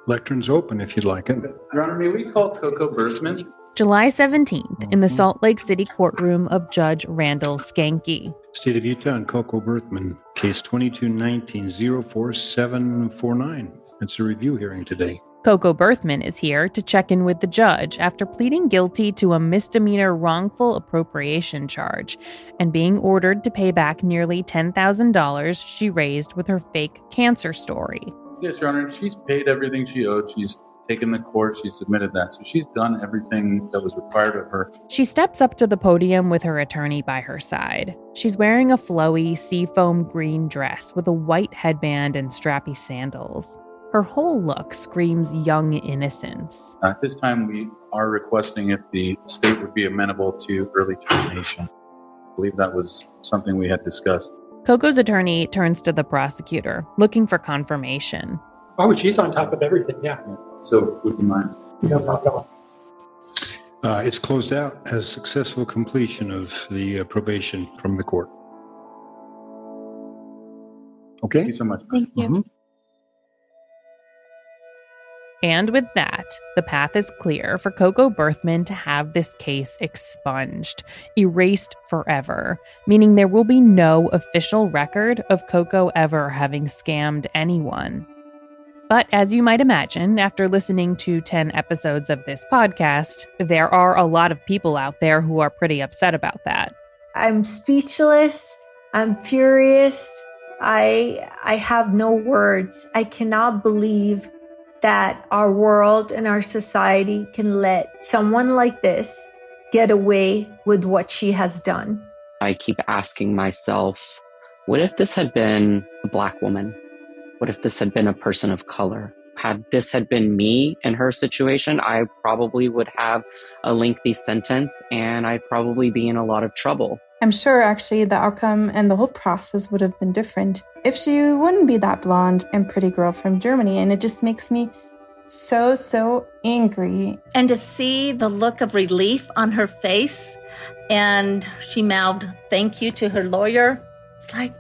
Lectern's open if you'd like it. Your Honor, may we call Coco Berthmann? July 17th, in the Salt Lake City courtroom of Judge Randall Skanke. State of Utah and Coco Berthmann, case 2219-04749. It's a review hearing today. Coco Berthmann is here to check in with the judge after pleading guilty to a misdemeanor wrongful appropriation charge and being ordered to pay back nearly $10,000 she raised with her fake cancer story. Yes, Your Honor, she's paid everything she owed. She's taken the court. She submitted that. So she's done everything that was required of her. She steps up to the podium with her attorney by her side. She's wearing a flowy seafoam green dress with a white headband and strappy sandals. Her whole look screams young innocence. At this time, we are requesting if the state would be amenable to early termination. I believe that was something we had discussed. Coco's attorney turns to the prosecutor, looking for confirmation. Oh, she's on top of everything, yeah. So, would you mind? No, not at all. It's closed out as successful completion of the probation from the court. Okay? Thank you so much. Thank you. Mm-hmm. And with that, the path is clear for Coco Berthmann to have this case expunged, erased forever, meaning there will be no official record of Coco ever having scammed anyone. But as you might imagine, after listening to 10 episodes of this podcast, there are a lot of people out there who are pretty upset about that. I'm speechless. I'm furious. I have no words. I cannot believe that our world and our society can let someone like this get away with what she has done. I keep asking myself, what if this had been a Black woman? What if this had been a person of color? Had this had been me in her situation, I probably would have a lengthy sentence and I'd probably be in a lot of trouble. I'm sure actually the outcome and the whole process would have been different if she wouldn't be that blonde and pretty girl from Germany. And it just makes me so angry. And to see the look of relief on her face, and she mouthed thank you to her lawyer. It's like,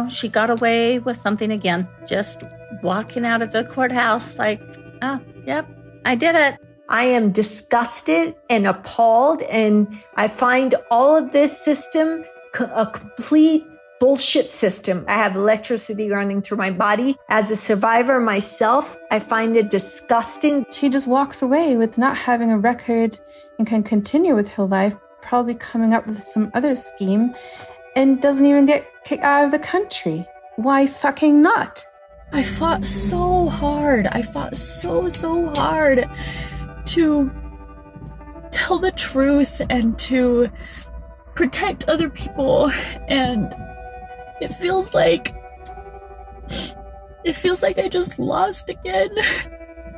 she got away with something again. Just walking out of the courthouse like, oh, yep, I did it. I am disgusted and appalled, and I find all of this system a complete bullshit system. I have electricity running through my body. As a survivor myself, I find it disgusting. She just walks away with not having a record and can continue with her life, probably coming up with some other scheme, and doesn't even get kicked out of the country. Why fucking not? I fought so hard. I fought so hard to tell the truth and to protect other people, and it feels like I just lost again.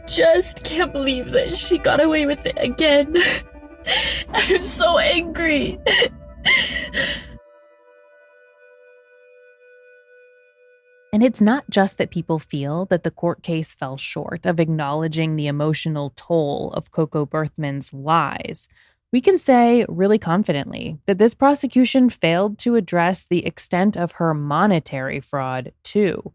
Just can't believe that she got away with it again. I'm so angry. And it's not just that people feel that the court case fell short of acknowledging the emotional toll of Coco Berthmann's lies. We can say really confidently that this prosecution failed to address the extent of her monetary fraud, too.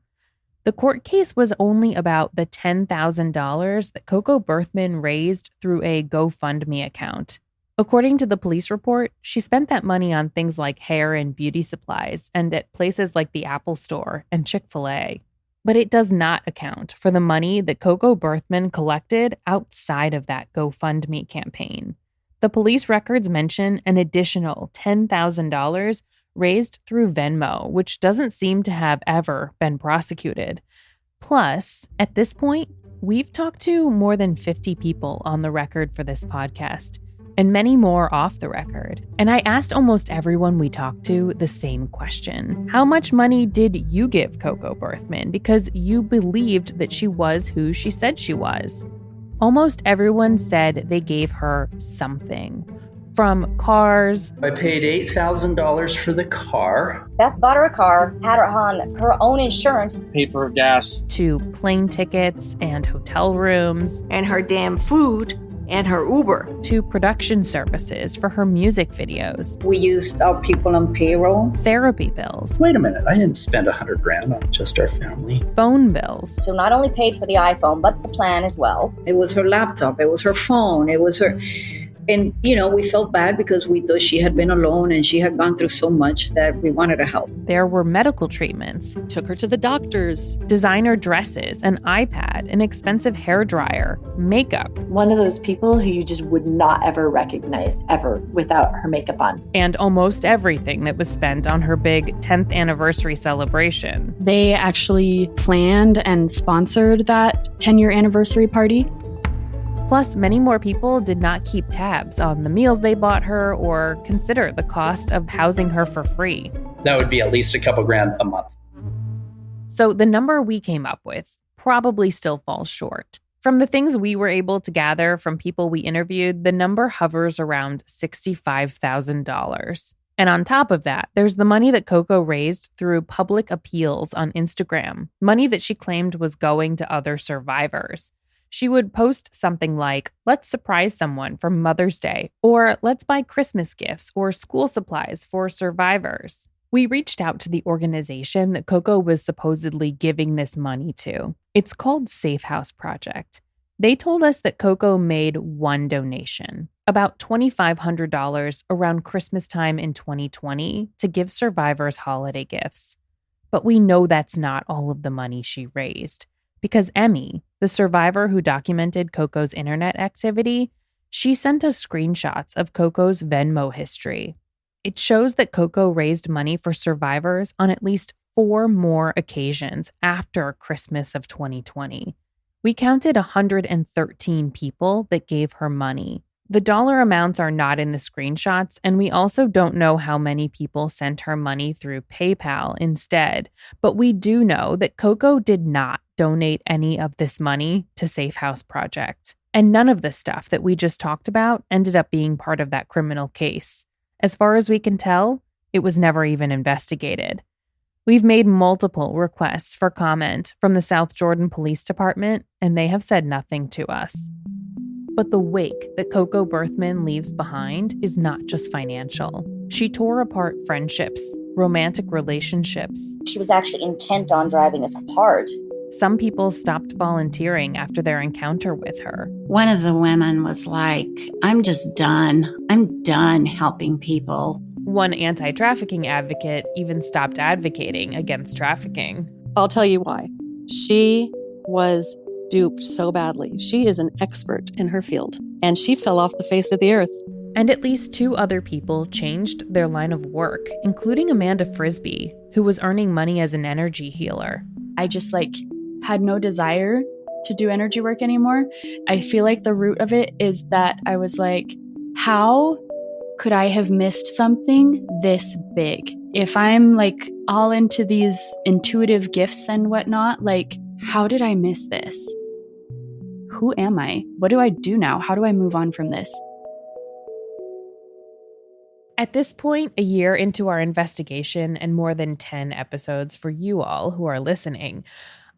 The court case was only about the $10,000 that Coco Berthmann raised through a GoFundMe account. According to the police report, she spent that money on things like hair and beauty supplies and at places like the Apple Store and Chick-fil-A. But it does not account for the money that Coco Berthmann collected outside of that GoFundMe campaign. The police records mention an additional $10,000 raised through Venmo, which doesn't seem to have ever been prosecuted. Plus, at this point, we've talked to more than 50 people on the record for this podcast, and many more off the record. And I asked almost everyone we talked to the same question. How much money did you give Coco Berthmann because you believed that she was who she said she was? Almost everyone said they gave her something. From cars. I paid $8,000 for the car. Beth bought her a car, had her on her own insurance. Paid for her gas. To plane tickets and hotel rooms. And her damn food. and her Uber. To production services for her music videos. We used our people on payroll. Therapy bills. Wait a minute, I didn't spend $100,000 on just our family. Phone bills. So not only paid for the iPhone, but the plan as well. It was her laptop, it was her phone, it was her... And, we felt bad because we thought she had been alone and she had gone through so much that we wanted to help. There were medical treatments. Took her to the doctors. Designer dresses, an iPad, an expensive hairdryer, makeup. One of those people who you just would not ever recognize ever without her makeup on. And almost everything that was spent on her big 10th anniversary celebration. They actually planned and sponsored that 10-year anniversary party. Plus, many more people did not keep tabs on the meals they bought her or consider the cost of housing her for free. That would be at least a couple grand a month. So the number we came up with probably still falls short. From the things we were able to gather from people we interviewed, the number hovers around $65,000. And on top of that, there's the money that Coco raised through public appeals on Instagram, money that she claimed was going to other survivors. She would post something like, let's surprise someone for Mother's Day, or let's buy Christmas gifts or school supplies for survivors. We reached out to the organization that Coco was supposedly giving this money to. It's called Safe House Project. They told us that Coco made one donation, about $2,500 around Christmas time in 2020, to give survivors holiday gifts. But we know that's not all of the money she raised. Because Emmy, the survivor who documented Coco's internet activity, she sent us screenshots of Coco's Venmo history. It shows that Coco raised money for survivors on at least 4 more occasions after Christmas of 2020. We counted 113 people that gave her money. The dollar amounts are not in the screenshots, and we also don't know how many people sent her money through PayPal instead. But we do know that Coco did not donate any of this money to Safe House Project. And none of the stuff that we just talked about ended up being part of that criminal case. As far as we can tell, it was never even investigated. We've made multiple requests for comment from the South Jordan Police Department, and they have said nothing to us. But the wake that Coco Berthmann leaves behind is not just financial. She tore apart friendships, romantic relationships. She was actually intent on driving us apart. Some people stopped volunteering after their encounter with her. One of the women was like, I'm just done. I'm done helping people. One anti-trafficking advocate even stopped advocating against trafficking. I'll tell you why. She was duped so badly. She is an expert in her field, and she fell off the face of the earth. And at least 2 other people changed their line of work, including Amanda Frisbee, who was earning money as an energy healer. I just had no desire to do energy work anymore. I feel like the root of it is that I was like, how could I have missed something this big? If I'm all into these intuitive gifts and whatnot, how did I miss this? Who am I? What do I do now? How do I move on from this? At this point, a year into our investigation and more than 10 episodes for you all who are listening,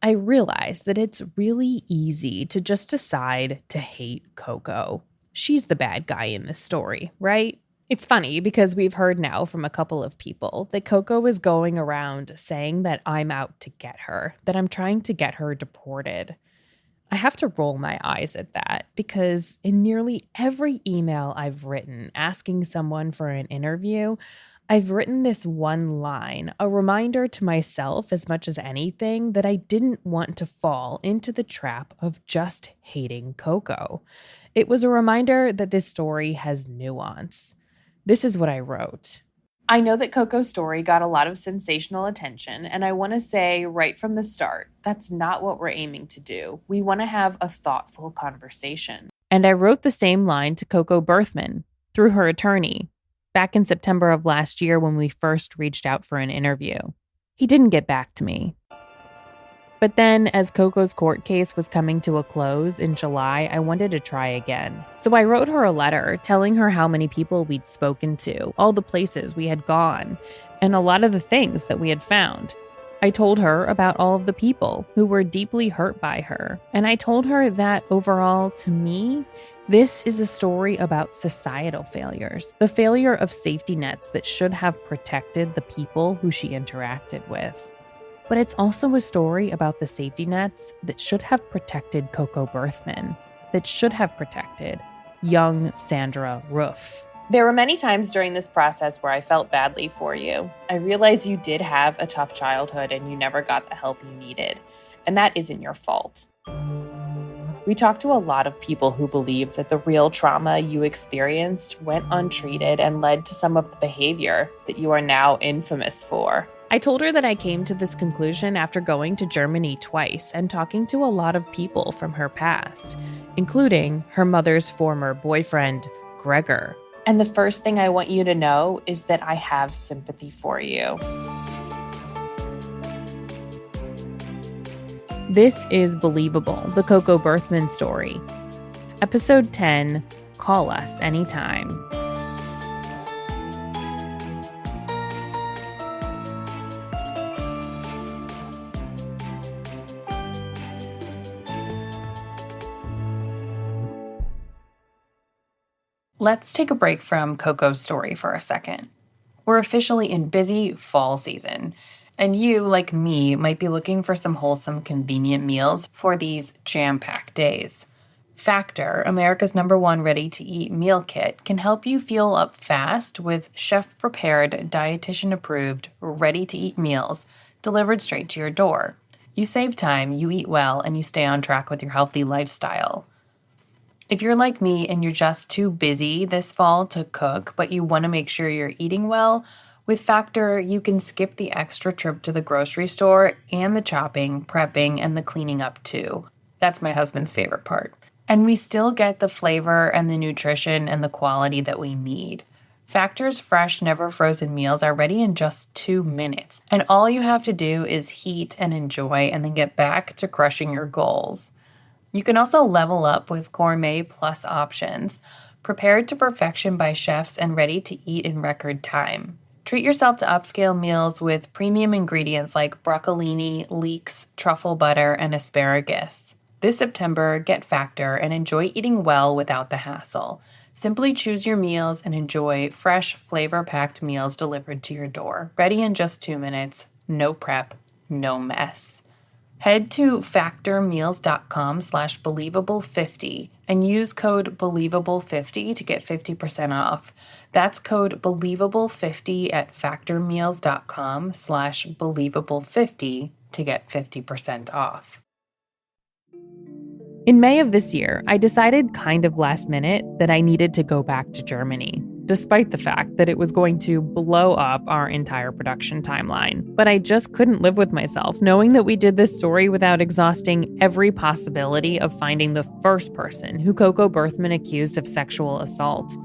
I realized that it's really easy to just decide to hate Coco. She's the bad guy in this story, right? It's funny because we've heard now from a couple of people that Coco is going around saying that I'm out to get her, that I'm trying to get her deported. I have to roll my eyes at that because in nearly every email I've written asking someone for an interview, I've written this one line, a reminder to myself as much as anything that I didn't want to fall into the trap of just hating Coco. It was a reminder that this story has nuance. This is what I wrote. I know that Coco's story got a lot of sensational attention, and I want to say right from the start, that's not what we're aiming to do. We want to have a thoughtful conversation. And I wrote the same line to Coco Berthmann through her attorney back in September of last year when we first reached out for an interview. He didn't get back to me. But then, as Coco's court case was coming to a close in July, I wanted to try again. So I wrote her a letter telling her how many people we'd spoken to, all the places we had gone, and a lot of the things that we had found. I told her about all of the people who were deeply hurt by her, and I told her that overall, to me, This is a story about societal failures, the failure of safety nets that should have protected the people who she interacted with. But it's also a story about the safety nets that should have protected Coco Berthmann, that should have protected young Sandra Roof. There were many times during this process where I felt badly for you. I realized you did have a tough childhood and you never got the help you needed, and that isn't your fault. We talked to a lot of people who believe that the real trauma you experienced went untreated and led to some of the behavior that you are now infamous for. I told her that I came to this conclusion after going to Germany twice and talking to a lot of people from her past, including her mother's former boyfriend, Gregor. And the first thing I want you to know is that I have sympathy for you. This is Believable, the Coco Berthmann story. Episode 10, Call Us Anytime. Let's take a break from Coco's story for a second. We're officially in busy fall season, and you, like me, might be looking for some wholesome, convenient meals for these jam-packed days. Factor, America's #1 ready-to-eat meal kit, can help you fuel up fast with chef-prepared, dietitian-approved, ready-to-eat meals delivered straight to your door. You save time, you eat well, and you stay on track with your healthy lifestyle. If you're like me and you're just too busy this fall to cook, but you want to make sure you're eating well, with Factor, you can skip the extra trip to the grocery store and the chopping, prepping, and the cleaning up too. That's my husband's favorite part. And we still get the flavor and the nutrition and the quality that we need. Factor's fresh, never frozen meals are ready in just 2 minutes. And all you have to do is heat and enjoy and then get back to crushing your goals. You can also level up with Gourmet Plus options, prepared to perfection by chefs and ready to eat in record time. Treat yourself to upscale meals with premium ingredients like broccolini, leeks, truffle butter, and asparagus. This September, get Factor and enjoy eating well without the hassle. Simply choose your meals and enjoy fresh, flavor-packed meals delivered to your door. Ready in just 2 minutes, no prep, no mess. Head to factormeals.com/believable50 and use code believable50 to get 50% off. That's code believable50 at factormeals.com/believable50 to get 50% off. In May of this year, I decided kind of last minute that I needed to go back to Germany, despite the fact that it was going to blow up our entire production timeline. But I just couldn't live with myself, knowing that we did this story without exhausting every possibility of finding the first person who Coco Berthmann accused of sexual assault,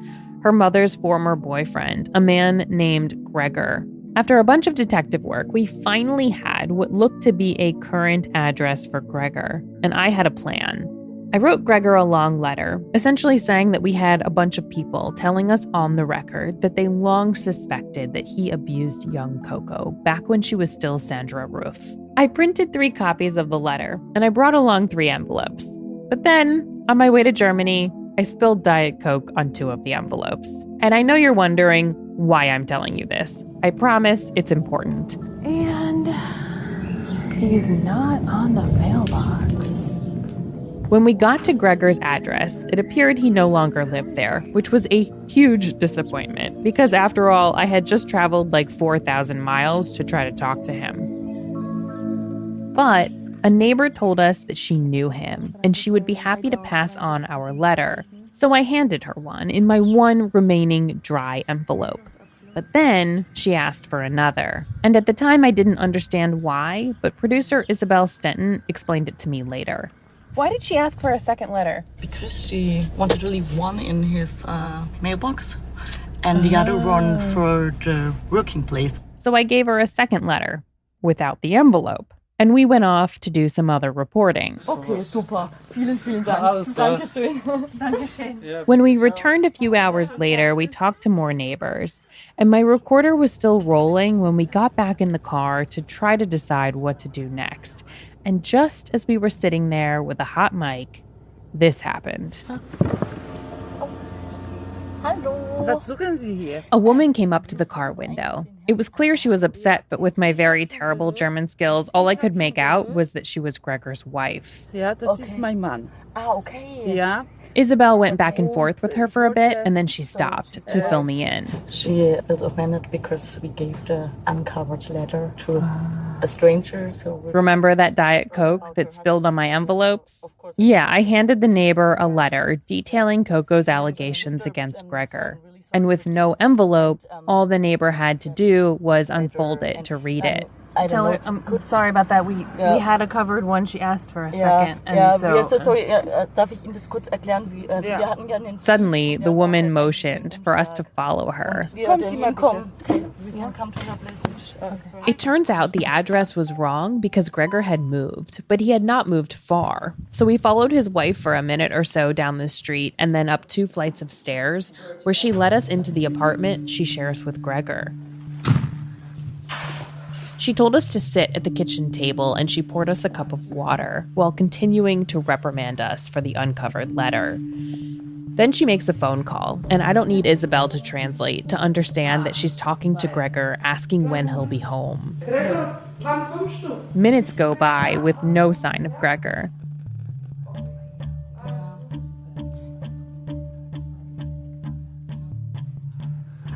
her mother's former boyfriend, a man named Gregor. After a bunch of detective work, we finally had what looked to be a current address for Gregor, and I had a plan. I wrote Gregor a long letter, essentially saying that we had a bunch of people telling us on the record that they long suspected that he abused young Coco back when she was still Sandra Roof. I printed 3 copies of the letter, and I brought along 3 envelopes. But then, on my way to Germany, I spilled Diet Coke on 2 of the envelopes. And I know you're wondering why I'm telling you this. I promise it's important. And he's not on the mailbox. When we got to Gregor's address, it appeared he no longer lived there, which was a huge disappointment because after all, I had just traveled like 4,000 miles to try to talk to him. But a neighbor told us that she knew him and she would be happy to pass on our letter. So I handed her one in my one remaining dry envelope. But then she asked for another. And at the time I didn't understand why, but producer Isabel Stenton explained it to me later. Why did she ask for a second letter? Because she wanted to leave one in his mailbox and the other one for the working place. So I gave her a second letter without the envelope. And we went off to do some other reporting. Okay, super. Vielen Dank. Dankeschön. Dankeschön. When we returned a few hours later, we talked to more neighbors. And my recorder was still rolling when we got back in the car to try to decide what to do next. And just as we were sitting there with a hot mic, this happened. A woman came up to the car window. It was clear she was upset, but with my very terrible German skills, all I could make out was that she was Gregor's wife. Ja, das ist mein Mann. Okay. Ja. Isabel went back and forth with her for a bit, and then she stopped to fill me in. She is offended because we gave the uncovered letter to a stranger. Remember that Diet Coke that spilled on my envelopes? Yeah, I handed the neighbor a letter detailing Coco's allegations against Gregor. And with no envelope, all the neighbor had to do was unfold it to read it. Tell her, I'm sorry about that. We had a covered one. She asked for a second. Darf ich Ihnen das kurz erklären? Wir hatten gerne den Suddenly, the woman motioned for us to follow her. It turns out the address was wrong because Gregor had moved, but he had not moved far. So we followed his wife for a minute or so down the street and then up 2 flights of stairs, where she led us into the apartment she shares with Gregor. She told us to sit at the kitchen table and she poured us a cup of water while continuing to reprimand us for the uncovered letter. Then she makes a phone call, and I don't need Isabel to translate to understand that she's talking to Gregor, asking when he'll be home. Minutes go by with no sign of Gregor.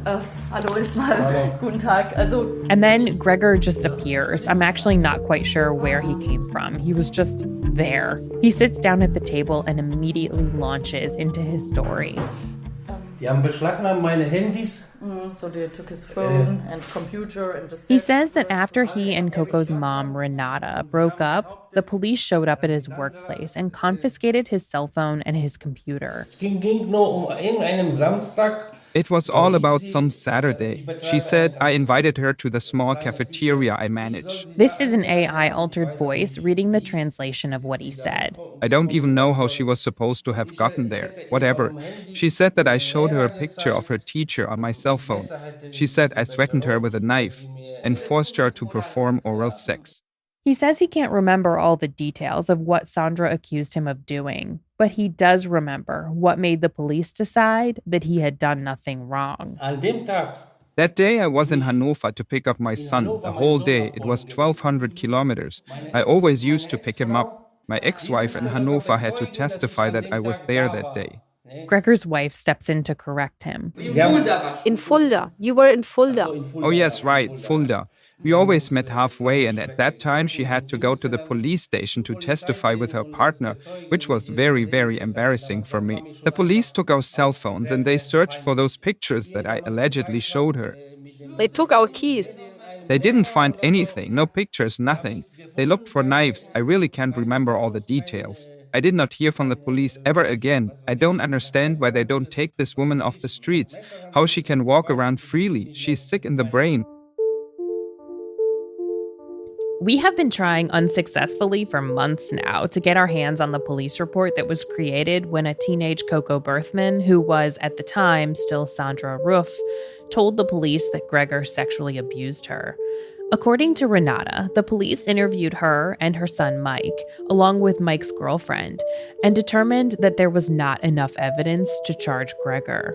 Hallo erstmal. Guten Tag. And then Gregor just appears. I'm actually not quite sure where he came from. He was just there. He sits down at the table and immediately launches into his story. Die haben beschlagnahmt meine Handys. So they took his phone and computer and He says that after he and Coco's mom, Renata, broke up, the police showed up at his workplace and confiscated his cell phone and his computer. ging nur irgendeinem Samstag. It was all about some Saturday. She said I invited her to the small cafeteria I manage. This is an AI-altered voice reading the translation of what he said. I don't even know how she was supposed to have gotten there. Whatever. She said that I showed her a picture of her teacher on my cell phone. She said I threatened her with a knife and forced her to perform oral sex. He says he can't remember all the details of what Sandra accused him of doing, but he does remember what made the police decide that he had done nothing wrong. That day I was in Hannover to pick up my son. The whole day. It was 1,200 kilometers. I always used to pick him up. My ex-wife in Hannover had to testify that I was there that day. Gregor's wife steps in to correct him. In Fulda. You were in Fulda. Oh yes, right, Fulda. We always met halfway, and at that time she had to go to the police station to testify with her partner, which was very, very embarrassing for me. The police took our cell phones and they searched for those pictures that I allegedly showed her. They took our keys. They didn't find anything, no pictures, nothing. They looked for knives. I really can't remember all the details. I did not hear from the police ever again. I don't understand why they don't take this woman off the streets, how she can walk around freely. She's sick in the brain. We have been trying unsuccessfully for months now to get our hands on the police report that was created when a teenage Coco Berthmann, who was at the time still Sandra Ruff, told the police that Gregor sexually abused her. According to Renata, the police interviewed her and her son Mike, along with Mike's girlfriend, and determined that there was not enough evidence to charge Gregor.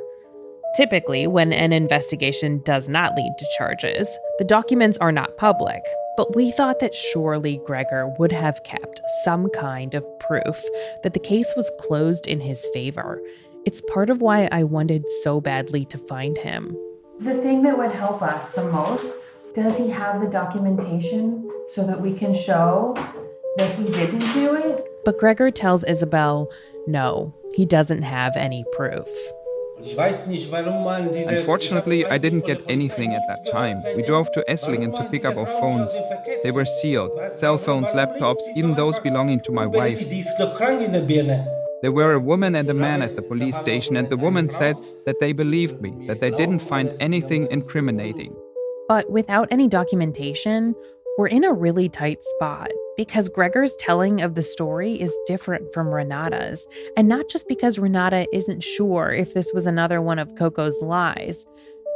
Typically, when an investigation does not lead to charges, the documents are not public, but we thought that surely Gregor would have kept some kind of proof that the case was closed in his favor. It's part of why I wanted so badly to find him. The thing that would help us the most, does he have the documentation so that we can show that he didn't do it? But Gregor tells Isabel, no, he doesn't have any proof. Unfortunately, I didn't get anything at that time. We drove to Esslingen to pick up our phones. They were sealed. Cell phones, laptops, even those belonging to my wife. There were a woman and a man at the police station, and the woman said that they believed me, that they didn't find anything incriminating. But without any documentation, we're in a really tight spot because Gregor's telling of the story is different from Renata's, and not just because Renata isn't sure if this was another one of Coco's lies.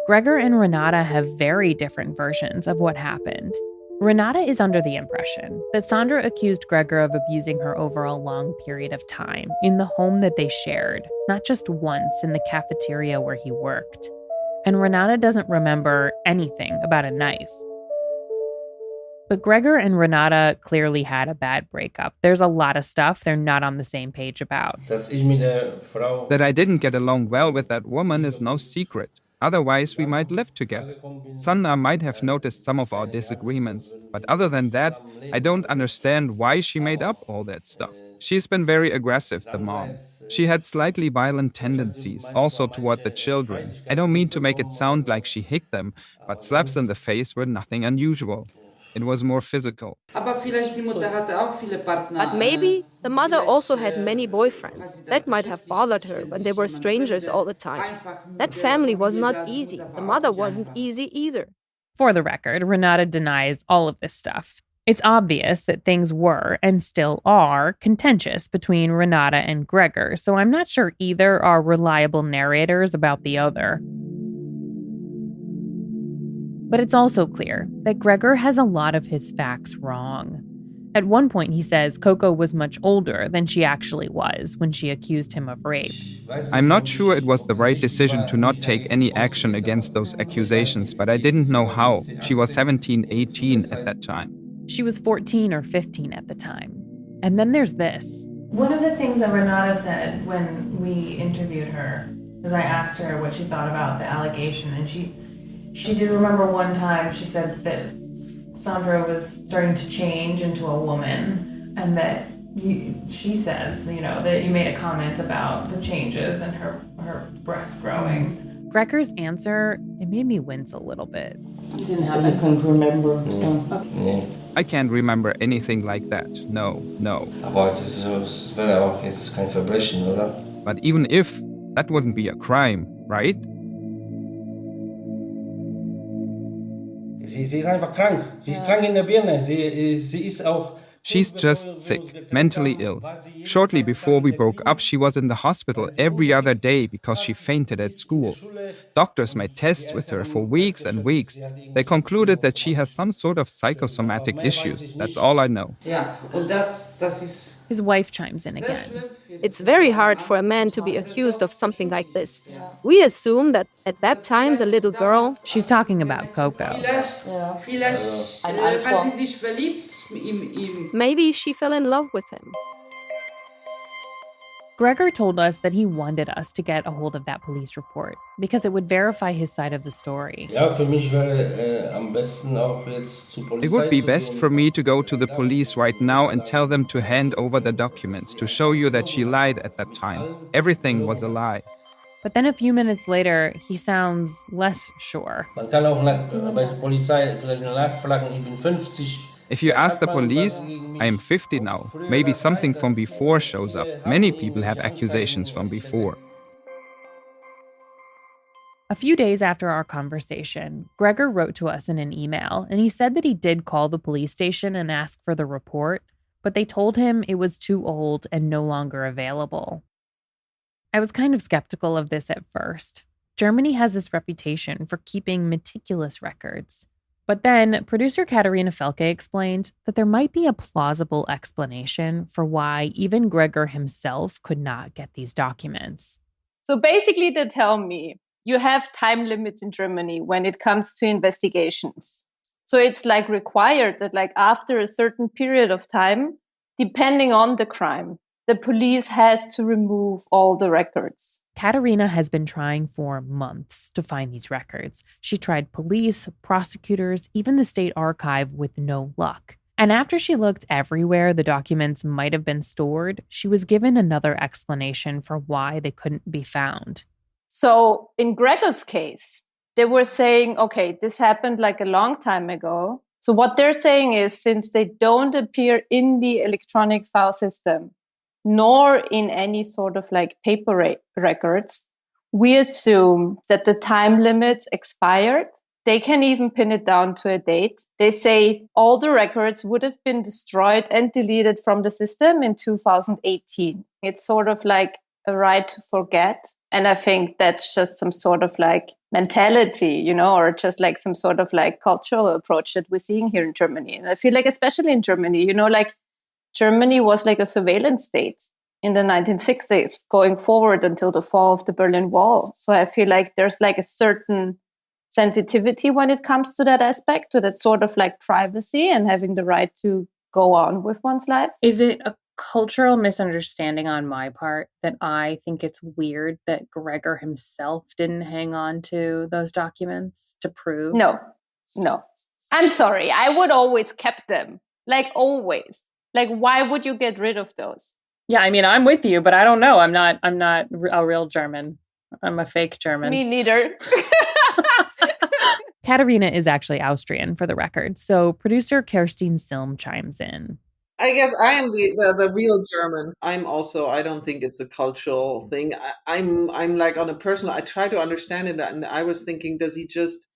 Gregor and Renata have very different versions of what happened. Renata is under the impression that Sandra accused Gregor of abusing her over a long period of time in the home that they shared, not just once in the cafeteria where he worked. And Renata doesn't remember anything about a knife. But Gregor and Renata clearly had a bad breakup. There's a lot of stuff they're not on the same page about. That I didn't get along well with that woman is no secret. Otherwise, we might live together. Sanna might have noticed some of our disagreements, but other than that, I don't understand why she made up all that stuff. She's been very aggressive, the mom. She had slightly violent tendencies, also toward the children. I don't mean to make it sound like she hit them, but slaps in the face were nothing unusual. It was more physical. But maybe the mother also had many boyfriends. That might have bothered her when they were strangers all the time. That family was not easy. The mother wasn't easy either. For the record, Renata denies all of this stuff. It's obvious that things were, and still are, contentious between Renata and Gregor, so I'm not sure either are reliable narrators about the other. But it's also clear that Gregor has a lot of his facts wrong. At one point, he says Coco was much older than she actually was when she accused him of rape. I'm not sure it was the right decision to not take any action against those accusations, but I didn't know how. She was 17, 18 at that time. She was 14 or 15 at the time. And then there's this. One of the things that Renata said when we interviewed her is I asked her what she thought about the allegation, and she did remember one time she said that Sandra was starting to change into a woman, and that she says, that you made a comment about the changes and her breast growing. Gregor's answer, it made me wince a little bit. You didn't have I couldn't remember. So. I can't remember anything like that. No. But even if, that wouldn't be a crime, right? Sie ist einfach krank. Sie ist krank in der Birne. Sie ist auch. She's just sick, mentally ill. Shortly before we broke up, she was in the hospital every other day because she fainted at school. Doctors made tests with her for weeks and weeks. They concluded that she has some sort of psychosomatic issues. That's all I know. His wife chimes in again. It's very hard for a man to be accused of something like this. We assume that at that time the little girl... She's talking about Coco. Maybe she fell in love with him. Gregor told us that he wanted us to get a hold of that police report because it would verify his side of the story. It would be best for me to go to the police right now and tell them to hand over the documents to show you that she lied at that time. Everything was a lie. But then a few minutes later, he sounds less sure. If you ask the police, I am 50 now. Maybe something from before shows up. Many people have accusations from before. A few days after our conversation, Gregor wrote to us in an email, and he said that he did call the police station and ask for the report, but they told him it was too old and no longer available. I was kind of skeptical of this at first. Germany has this reputation for keeping meticulous records. But then producer Katharina Felke explained that there might be a plausible explanation for why even Gregor himself could not get these documents. So basically they tell me you have time limits in Germany when it comes to investigations. So it's required that after a certain period of time, depending on the crime, the police has to remove all the records. Katharina has been trying for months to find these records. She tried police, prosecutors, even the state archive with no luck. And after she looked everywhere the documents might have been stored, she was given another explanation for why they couldn't be found. So in Gregor's case, they were saying, okay, this happened a long time ago. So what they're saying is, since they don't appear in the electronic file system, nor in any sort of paper records, we assume that the time limits expired. They can even pin it down to a date. They say all the records would have been destroyed and deleted from the system in 2018. It's sort of a right to forget. And I think that's just some sort of like mentality, or just like some sort of like cultural approach that we're seeing here in Germany. And I feel like, especially in Germany, like Germany was like a surveillance state in the 1960s, going forward until the fall of the Berlin Wall. So I feel like there's like a certain sensitivity when it comes to that aspect, to that sort of like privacy and having the right to go on with one's life. Is it a cultural misunderstanding on my part that I think it's weird that Gregor himself didn't hang on to those documents to prove? No. I'm sorry. I would always kept them. Like always. Like, why would you get rid of those? Yeah, I mean, I'm with you, but I don't know. I'm not a real German. I'm a fake German. Me neither. Katharina is actually Austrian, for the record. So producer Kerstin Silm chimes in. I guess I am the real German. I don't think it's a cultural thing. I'm like on a personal, I try to understand it. And I was thinking,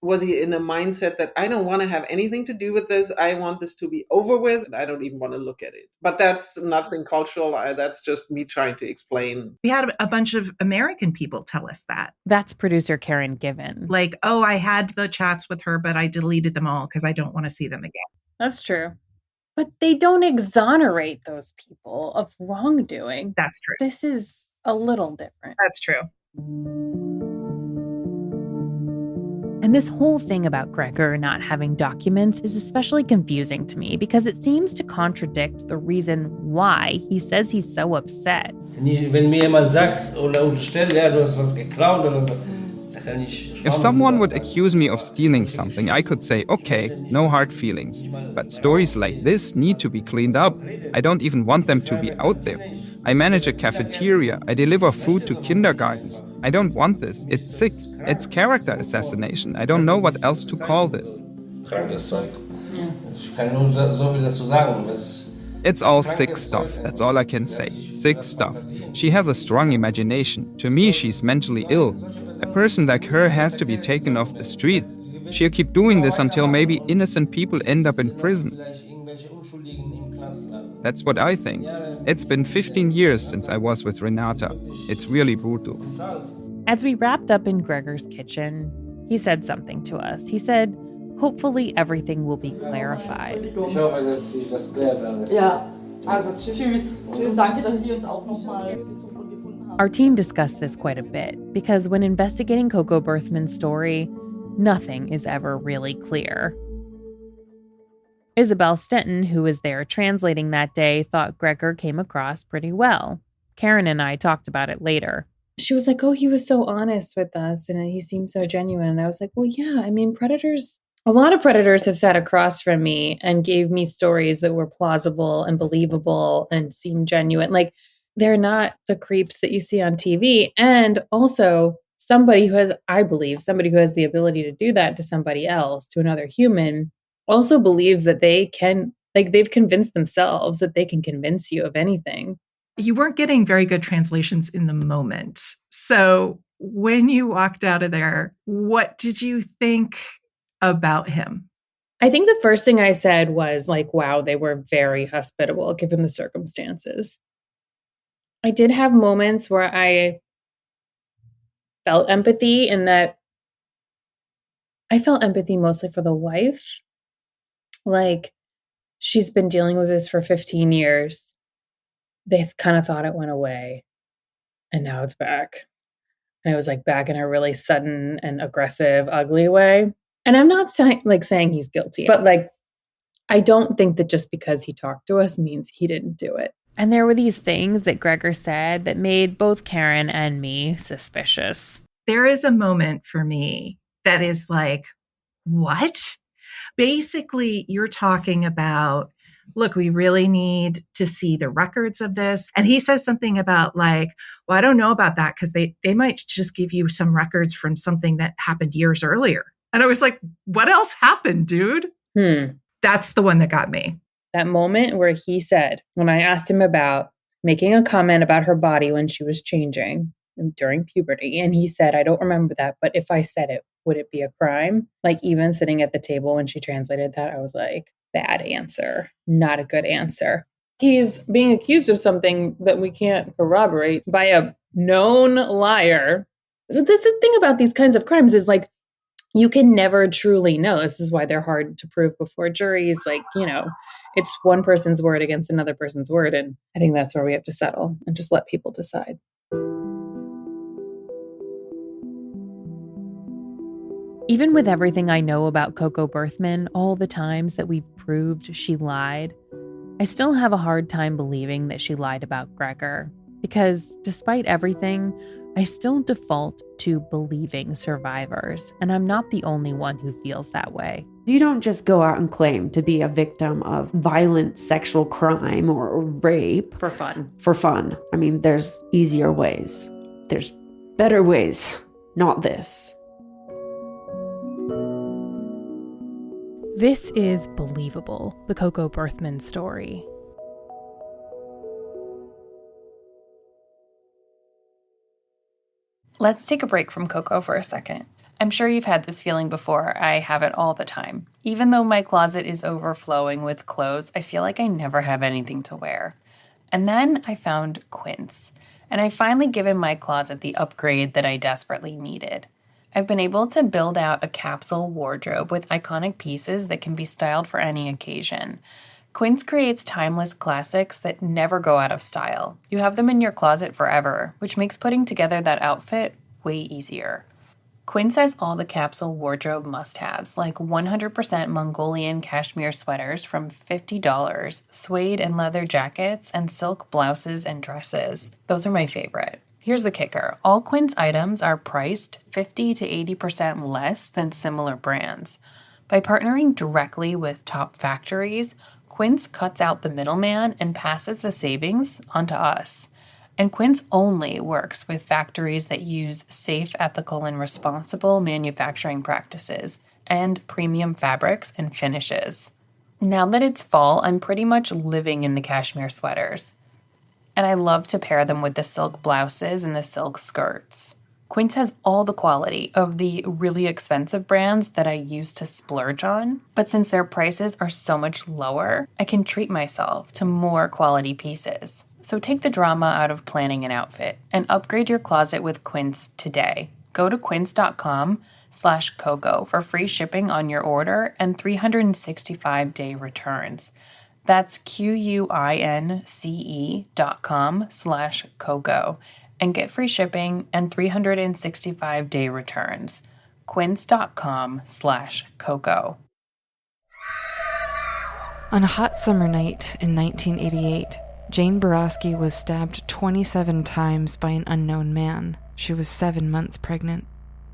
was he in a mindset that I don't want to have anything to do with this? I want this to be over with. And I don't even want to look at it. But that's nothing cultural. That's just me trying to explain. We had a bunch of American people tell us that. That's producer Karen Given. Like, oh, I had the chats with her, but I deleted them all because I don't want to see them again. That's true. But they don't exonerate those people of wrongdoing. That's true. This is a little different. That's true. And this whole thing about Gregor not having documents is especially confusing to me because it seems to contradict the reason why he says he's so upset. Wenn mir jemand sagt oder unterstellt, ja, du hast was geklaut oder so. If someone would accuse me of stealing something, I could say, okay, no hard feelings. But stories like this need to be cleaned up. I don't even want them to be out there. I manage a cafeteria. I deliver food to kindergartens. I don't want this. It's sick. It's character assassination. I don't know what else to call this. Krankes Zeug. Ich kann nur so viel dazu sagen. It's all sick stuff. That's all I can say. Sick stuff. She has a strong imagination. To me, she's mentally ill. A person like her has to be taken off the streets. She'll keep doing this until maybe innocent people end up in prison. That's what I think. It's been 15 years since I was with Renata. It's really brutal. As we wrapped up in Gregor's kitchen, he said something to us. He said, hopefully everything will be clarified. Ich hoffe, dass sich das klärt alles. Ja, also tschüss. Danke, dass Sie uns auch nochmal. Our team discussed this quite a bit because when investigating Coco Berthmann's story, nothing is ever really clear. Isabel Stenton, who was there translating that day, thought Gregor came across pretty well. Karen and I talked about it later. She was like, oh, he was so honest with us and he seemed so genuine. And I was like, well, yeah, I mean, a lot of predators have sat across from me and gave me stories that were plausible and believable and seemed genuine. Like, they're not the creeps that you see on TV. And also somebody who has the ability to do that to somebody else, to another human, also believes that they can, like, they've convinced themselves that they can convince you of anything. You weren't getting very good translations in the moment. So when you walked out of there, what did you think about him? I think the first thing I said was like, wow, they were very hospitable given the circumstances. I did have moments where I felt empathy in that I felt empathy mostly for the wife. Like, she's been dealing with this for 15 years. They kind of thought it went away and now it's back. And it was like back in a really sudden and aggressive, ugly way. And I'm not saying he's guilty, but like, I don't think that just because he talked to us means he didn't do it. And there were these things that Gregor said that made both Karen and me suspicious. There is a moment for me that is like, what? Basically, you're talking about, look, we really need to see the records of this. And he says something about like, well, I don't know about that because they might just give you some records from something that happened years earlier. And I was like, what else happened, dude? That's the one that got me. That moment where he said, when I asked him about making a comment about her body when she was changing during puberty, and he said, I don't remember that, but if I said it, would it be a crime? Like, even sitting at the table when she translated that, I was like, bad answer, not a good answer. He's being accused of something that we can't corroborate by a known liar. That's the thing about these kinds of crimes is like, you can never truly know. This is why they're hard to prove before juries. Like, it's one person's word against another person's word. And I think that's where we have to settle and just let people decide. Even with everything I know about Coco Berthmann, all the times that we've proved she lied, I still have a hard time believing that she lied about Gregor. Because despite everything, I still default to believing survivors, and I'm not the only one who feels that way. You don't just go out and claim to be a victim of violent sexual crime or rape. For fun. For fun. I mean, there's easier ways. There's better ways. Not this. This is Believable, the Coco Berthmann story. Let's take a break from Coco for a second. I'm sure you've had this feeling before. I have it all the time. Even though my closet is overflowing with clothes, I feel like I never have anything to wear. And then I found Quince, and I finally given my closet the upgrade that I desperately needed. I've been able to build out a capsule wardrobe with iconic pieces that can be styled for any occasion. Quince creates timeless classics that never go out of style. You have them in your closet forever, which makes putting together that outfit way easier. Quince has all the capsule wardrobe must-haves, like 100% Mongolian cashmere sweaters from $50, suede and leather jackets, and silk blouses and dresses. Those are my favorite. Here's the kicker. All Quince items are priced 50 to 80% less than similar brands. By partnering directly with top factories, Quince cuts out the middleman and passes the savings onto us. And Quince only works with factories that use safe, ethical, and responsible manufacturing practices and premium fabrics and finishes. Now that it's fall, I'm pretty much living in the cashmere sweaters. And I love to pair them with the silk blouses and the silk skirts. Quince has all the quality of the really expensive brands that I used to splurge on, but since their prices are so much lower, I can treat myself to more quality pieces. So take the drama out of planning an outfit and upgrade your closet with Quince today. Go to quince.com/Coco for free shipping on your order and 365-day returns. That's QUINCE.com/Coco and get free shipping and 365-day returns. Quince.com/Coco. On a hot summer night in 1988, Jane Borowski was stabbed 27 times by an unknown man. She was 7 months pregnant.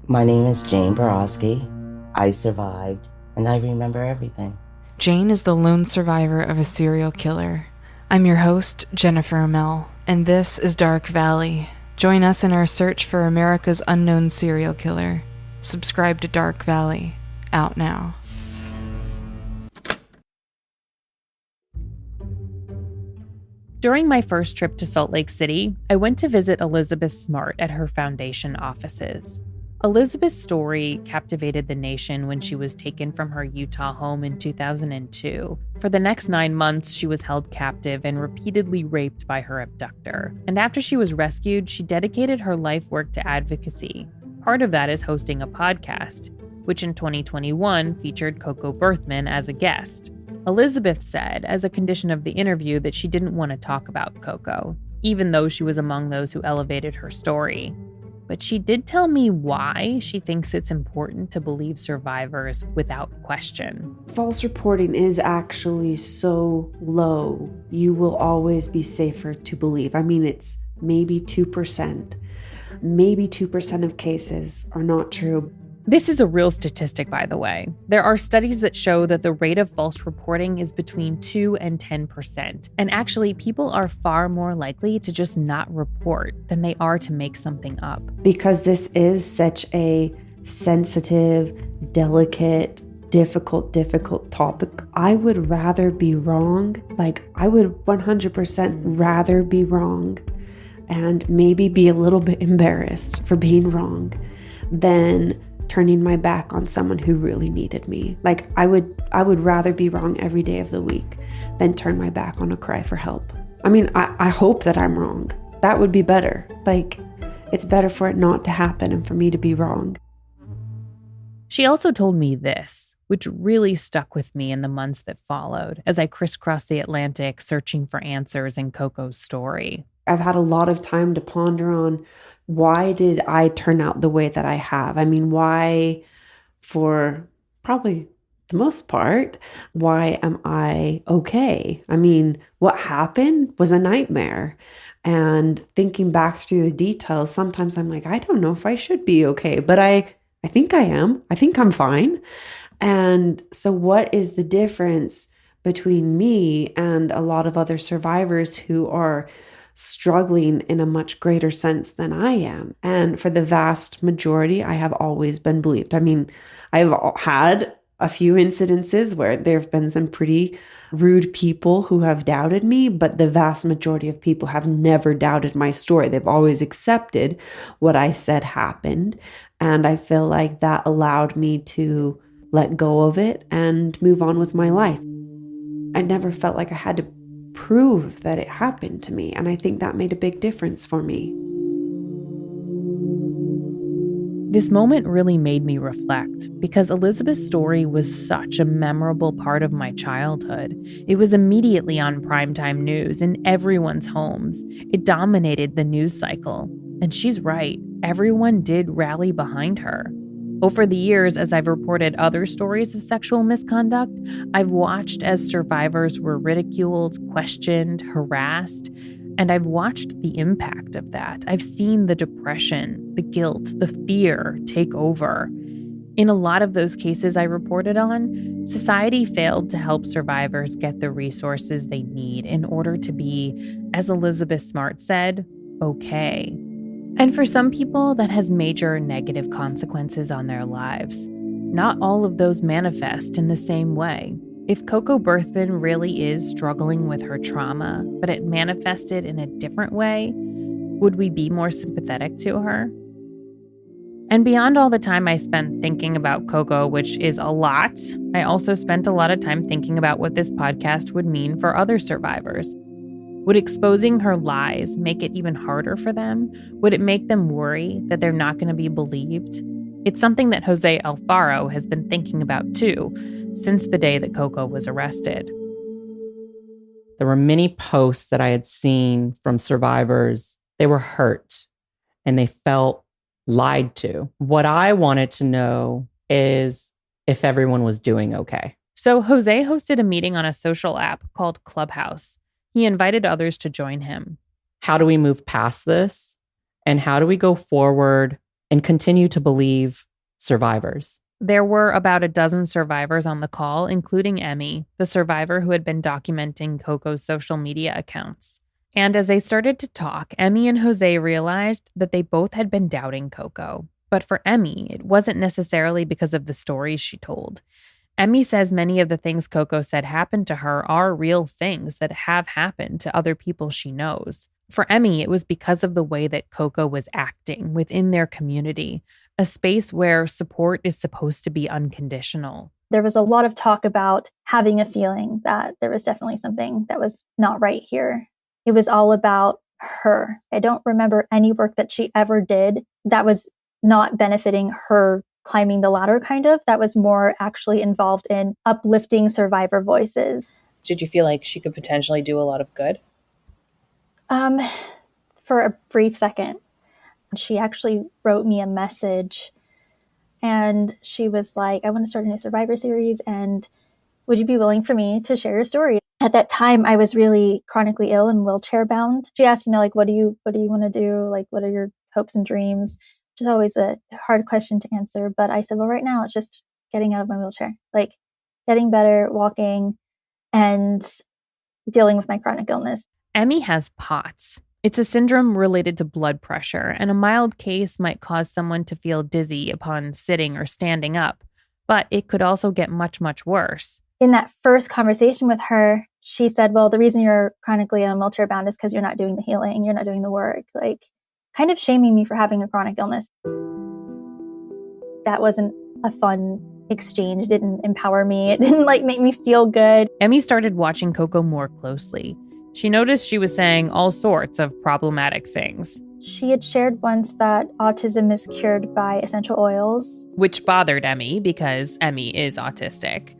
My name is Jane Borowski. I survived, and I remember everything. Jane is the lone survivor of a serial killer. I'm your host, Jennifer Amell, and this is Dark Valley. Join us in our search for America's unknown serial killer. Subscribe to Dark Valley, out now. During my first trip to Salt Lake City, I went to visit Elizabeth Smart at her foundation offices. Elizabeth's story captivated the nation when she was taken from her Utah home in 2002. For the next 9 months, she was held captive and repeatedly raped by her abductor. And after she was rescued, she dedicated her life work to advocacy. Part of that is hosting a podcast, which in 2021 featured Coco Berthmann as a guest. Elizabeth said, as a condition of the interview, that she didn't want to talk about Coco, even though she was among those who elevated her story. But she did tell me why she thinks it's important to believe survivors without question. False reporting is actually so low. You will always be safer to believe. I mean, it's maybe 2%. Maybe 2% of cases are not true. This is a real statistic, by the way. There are studies that show that the rate of false reporting is between 2 and 10%. And actually, people are far more likely to just not report than they are to make something up. Because this is such a sensitive, delicate, difficult topic. I would rather be wrong. Like, I would 100% rather be wrong and maybe be a little bit embarrassed for being wrong than turning my back on someone who really needed me. Like, I would rather be wrong every day of the week than turn my back on a cry for help. I mean, I hope that I'm wrong. That would be better. Like, it's better for it not to happen and for me to be wrong. She also told me this, which really stuck with me in the months that followed as I crisscrossed the Atlantic searching for answers in Coco's story. I've had a lot of time to ponder on, why did I turn out the way that I have? I mean, why, for probably the most part, why am I okay? I mean, what happened was a nightmare. And thinking back through the details, sometimes I'm like, I don't know if I should be okay, but I think I am. I think I'm fine. And so what is the difference between me and a lot of other survivors who are struggling in a much greater sense than I am? And for the vast majority, I have always been believed. I mean, I've had a few incidences where there have been some pretty rude people who have doubted me, but the vast majority of people have never doubted my story. They've always accepted what I said happened. And I feel like that allowed me to let go of it and move on with my life. I never felt like I had to prove that it happened to me. And I think that made a big difference for me. This moment really made me reflect because Elizabeth's story was such a memorable part of my childhood. It was immediately on primetime news in everyone's homes. It dominated the news cycle. And she's right, everyone did rally behind her. Over the years, as I've reported other stories of sexual misconduct, I've watched as survivors were ridiculed, questioned, harassed, and I've watched the impact of that. I've seen the depression, the guilt, the fear take over. In a lot of those cases I reported on, society failed to help survivors get the resources they need in order to be, as Elizabeth Smart said, okay. And for some people, that has major negative consequences on their lives. Not all of those manifest in the same way. If Coco Berthmann really is struggling with her trauma, but it manifested in a different way, would we be more sympathetic to her? And beyond all the time I spent thinking about Coco, which is a lot, I also spent a lot of time thinking about what this podcast would mean for other survivors. Would exposing her lies make it even harder for them? Would it make them worry that they're not going to be believed? It's something that Jose Alfaro has been thinking about too, since the day that Coco was arrested. There were many posts that I had seen from survivors. They were hurt and they felt lied to. What I wanted to know is if everyone was doing okay. So Jose hosted a meeting on a social app called Clubhouse. He invited others to join him. How do we move past this? And how do we go forward and continue to believe survivors? There were about a dozen survivors on the call, including Emmy, the survivor who had been documenting Coco's social media accounts. And as they started to talk, Emmy and Jose realized that they both had been doubting Coco. But for Emmy, it wasn't necessarily because of the stories she told. Emmy says many of the things Coco said happened to her are real things that have happened to other people she knows. For Emmy, it was because of the way that Coco was acting within their community, a space where support is supposed to be unconditional. There was a lot of talk about having a feeling that there was definitely something that was not right here. It was all about her. I don't remember any work that she ever did that was not benefiting her climbing the ladder, kind of. That was more actually involved in uplifting survivor voices. Did you feel like she could potentially do a lot of good? For a brief second. She actually wrote me a message and she was like, I want to start a new Survivor series and would you be willing for me to share your story? At that time, I was really chronically ill and wheelchair bound. She asked, like, what do you want to do? Like, what are your hopes and dreams? Which is always a hard question to answer. But I said, well, right now it's just getting out of my wheelchair, like getting better, walking, and dealing with my chronic illness. Emmy has POTS. It's a syndrome related to blood pressure, and a mild case might cause someone to feel dizzy upon sitting or standing up, but it could also get much, much worse. In that first conversation with her, she said, well, the reason you're chronically and wheelchair bound is because you're not doing the healing, you're not doing the work, like kind of shaming me for having a chronic illness. That wasn't a fun exchange, didn't empower me, it didn't make me feel good. Emmy started watching Coco more closely. She noticed she was saying all sorts of problematic things. She had shared once that autism is cured by essential oils, which bothered Emmy because Emmy is autistic.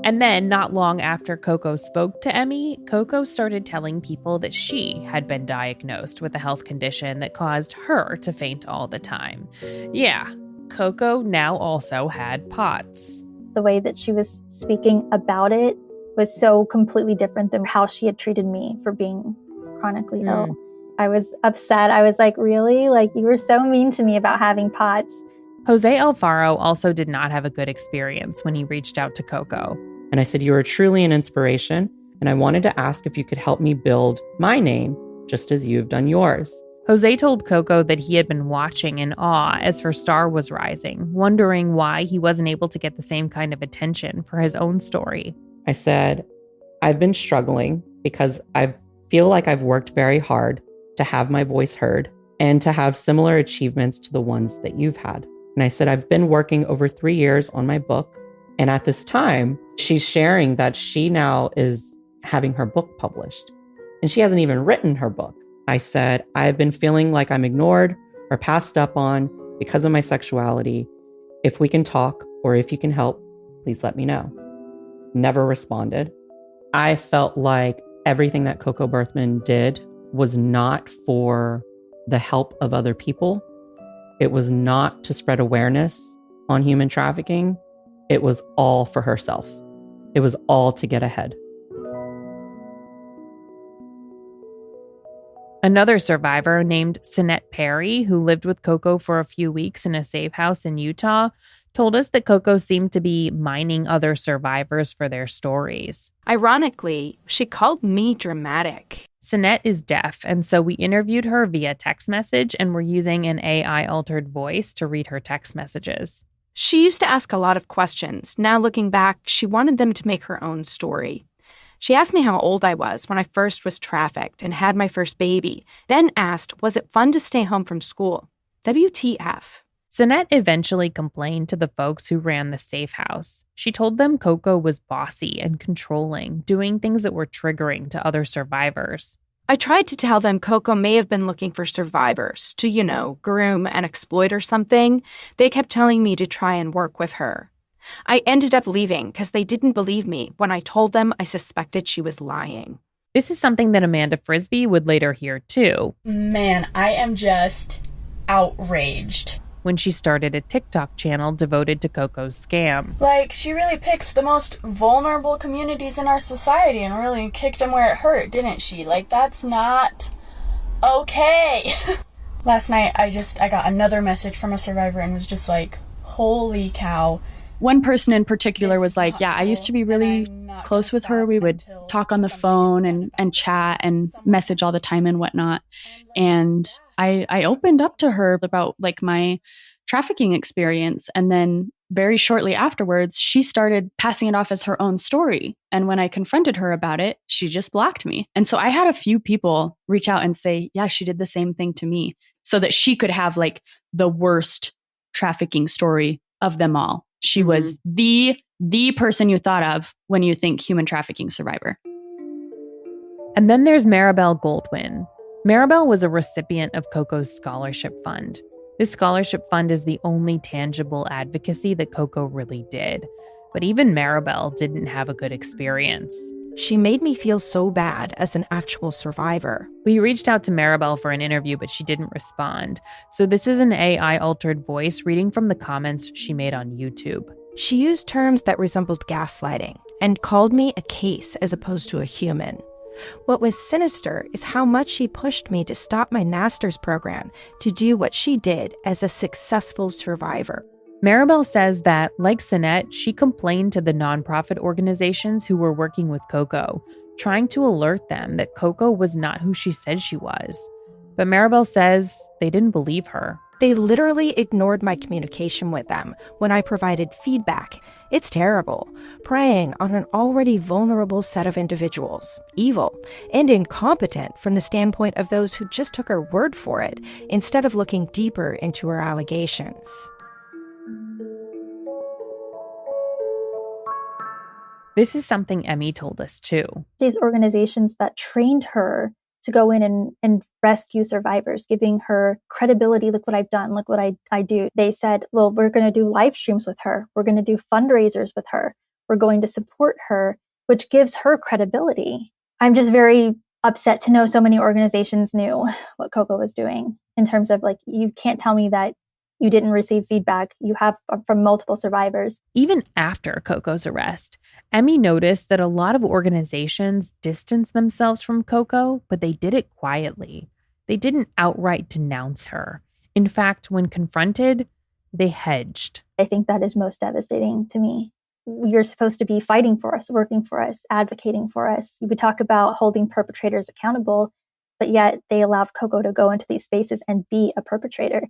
And then, not long after Coco spoke to Emmy, Coco started telling people that she had been diagnosed with a health condition that caused her to faint all the time. Yeah, Coco now also had POTS. The way that she was speaking about it was so completely different than how she had treated me for being chronically ill. I was upset. I was like, really? Like, you were so mean to me about having POTS. Jose Alfaro also did not have a good experience when he reached out to Coco. And I said, you are truly an inspiration, and I wanted to ask if you could help me build my name, just as you've done yours. Jose told Coco that he had been watching in awe as her star was rising, wondering why he wasn't able to get the same kind of attention for his own story. I said, I've been struggling because I feel like I've worked very hard to have my voice heard and to have similar achievements to the ones that you've had. And I said, I've been working over 3 years on my book. And at this time, she's sharing that she now is having her book published. And she hasn't even written her book. I said, I've been feeling like I'm ignored or passed up on because of my sexuality. If we can talk or if you can help, please let me know. Never responded. I felt like everything that Coco Berthmann did was not for the help of other people. It was not to spread awareness on human trafficking. It was all for herself. It was all to get ahead. Another survivor named Sinette Perry, who lived with Coco for a few weeks in a safe house in Utah, told us that Coco seemed to be mining other survivors for their stories. Ironically, she called me dramatic. Sinette is deaf, and so we interviewed her via text message, and we're using an AI-altered voice to read her text messages. She used to ask a lot of questions. Now looking back, she wanted them to make her own story. She asked me how old I was when I first was trafficked and had my first baby, then asked, was it fun to stay home from school? WTF. Sinette eventually complained to the folks who ran the safe house. She told them Coco was bossy and controlling, doing things that were triggering to other survivors. I tried to tell them Coco may have been looking for survivors to, groom and exploit or something. They kept telling me to try and work with her. I ended up leaving because they didn't believe me when I told them I suspected she was lying. This is something that Amanda Frisbee would later hear too. Man, I am just outraged. When she started a TikTok channel devoted to Coco's scam. Like, she really picked the most vulnerable communities in our society and really kicked them where it hurt, didn't she? Like, that's not okay. Last night, I got another message from a survivor and was just like, holy cow. One person in particular was like, yeah, I used to be really close with her. We would talk on the phone and chat and message all the time and whatnot. And I opened up to her about like my trafficking experience. And then very shortly afterwards, she started passing it off as her own story. And when I confronted her about it, she just blocked me. And so I had a few people reach out and say, yeah, she did the same thing to me, so that she could have like the worst trafficking story of them all. She was the person you thought of when you think human trafficking survivor. And then there's Maribel Goldwyn. Maribel was a recipient of Coco's scholarship fund. This scholarship fund is the only tangible advocacy that Coco really did. But even Maribel didn't have a good experience. She made me feel so bad as an actual survivor. We reached out to Maribel for an interview, but she didn't respond. So this is an AI-altered voice reading from the comments she made on YouTube. She used terms that resembled gaslighting and called me a case as opposed to a human. What was sinister is how much she pushed me to stop my master's program to do what she did as a successful survivor. Maribel says that, like Sinette, she complained to the nonprofit organizations who were working with Coco, trying to alert them that Coco was not who she said she was. But Maribel says they didn't believe her. They literally ignored my communication with them when I provided feedback. It's terrible. Preying on an already vulnerable set of individuals, evil and incompetent from the standpoint of those who just took her word for it, instead of looking deeper into her allegations. This is something Emmy told us too. These organizations that trained her to go in and rescue survivors, giving her credibility. Look what I've done. Look what I do. They said, well, we're going to do live streams with her. We're going to do fundraisers with her. We're going to support her, which gives her credibility. I'm just very upset to know so many organizations knew what Coco was doing in terms of like, you can't tell me that you didn't receive feedback you have from multiple survivors. Even after Coco's arrest, Emmy noticed that a lot of organizations distanced themselves from Coco, but they did it quietly. They didn't outright denounce her. In fact, when confronted, they hedged. I think that is most devastating to me. You're supposed to be fighting for us, working for us, advocating for us. You would talk about holding perpetrators accountable, but yet they allowed Coco to go into these spaces and be a perpetrator.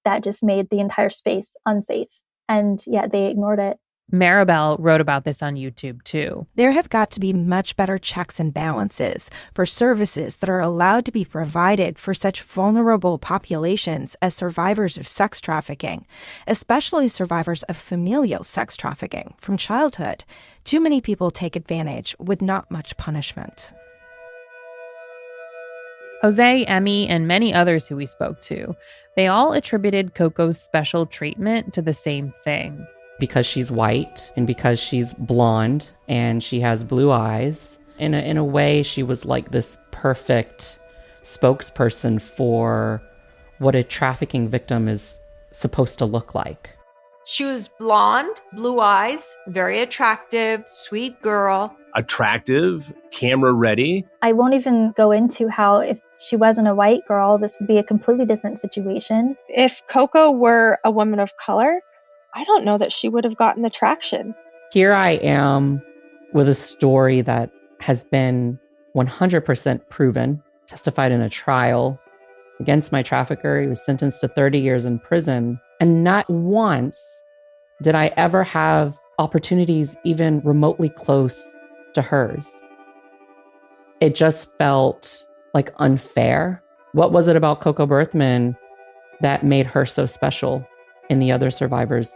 That just made the entire space unsafe. And yet they ignored it. Maribel wrote about this on YouTube too. There have got to be much better checks and balances for services that are allowed to be provided for such vulnerable populations as survivors of sex trafficking, especially survivors of familial sex trafficking from childhood. Too many people take advantage with not much punishment. Jose, Emmy, and many others who we spoke to, they all attributed Coco's special treatment to the same thing. Because she's white and because she's blonde and she has blue eyes, in a way, she was like this perfect spokesperson for what a trafficking victim is supposed to look like. She was blonde, blue eyes, very attractive, sweet girl. Attractive, camera ready. I won't even go into how if she wasn't a white girl, this would be a completely different situation. If Coco were a woman of color, I don't know that she would have gotten the traction. Here I am with a story that has been 100% proven, testified in a trial against my trafficker. He was sentenced to 30 years in prison. And not once did I ever have opportunities even remotely close to hers. It just felt like unfair. What was it about Coco Berthmann that made her so special and the other survivors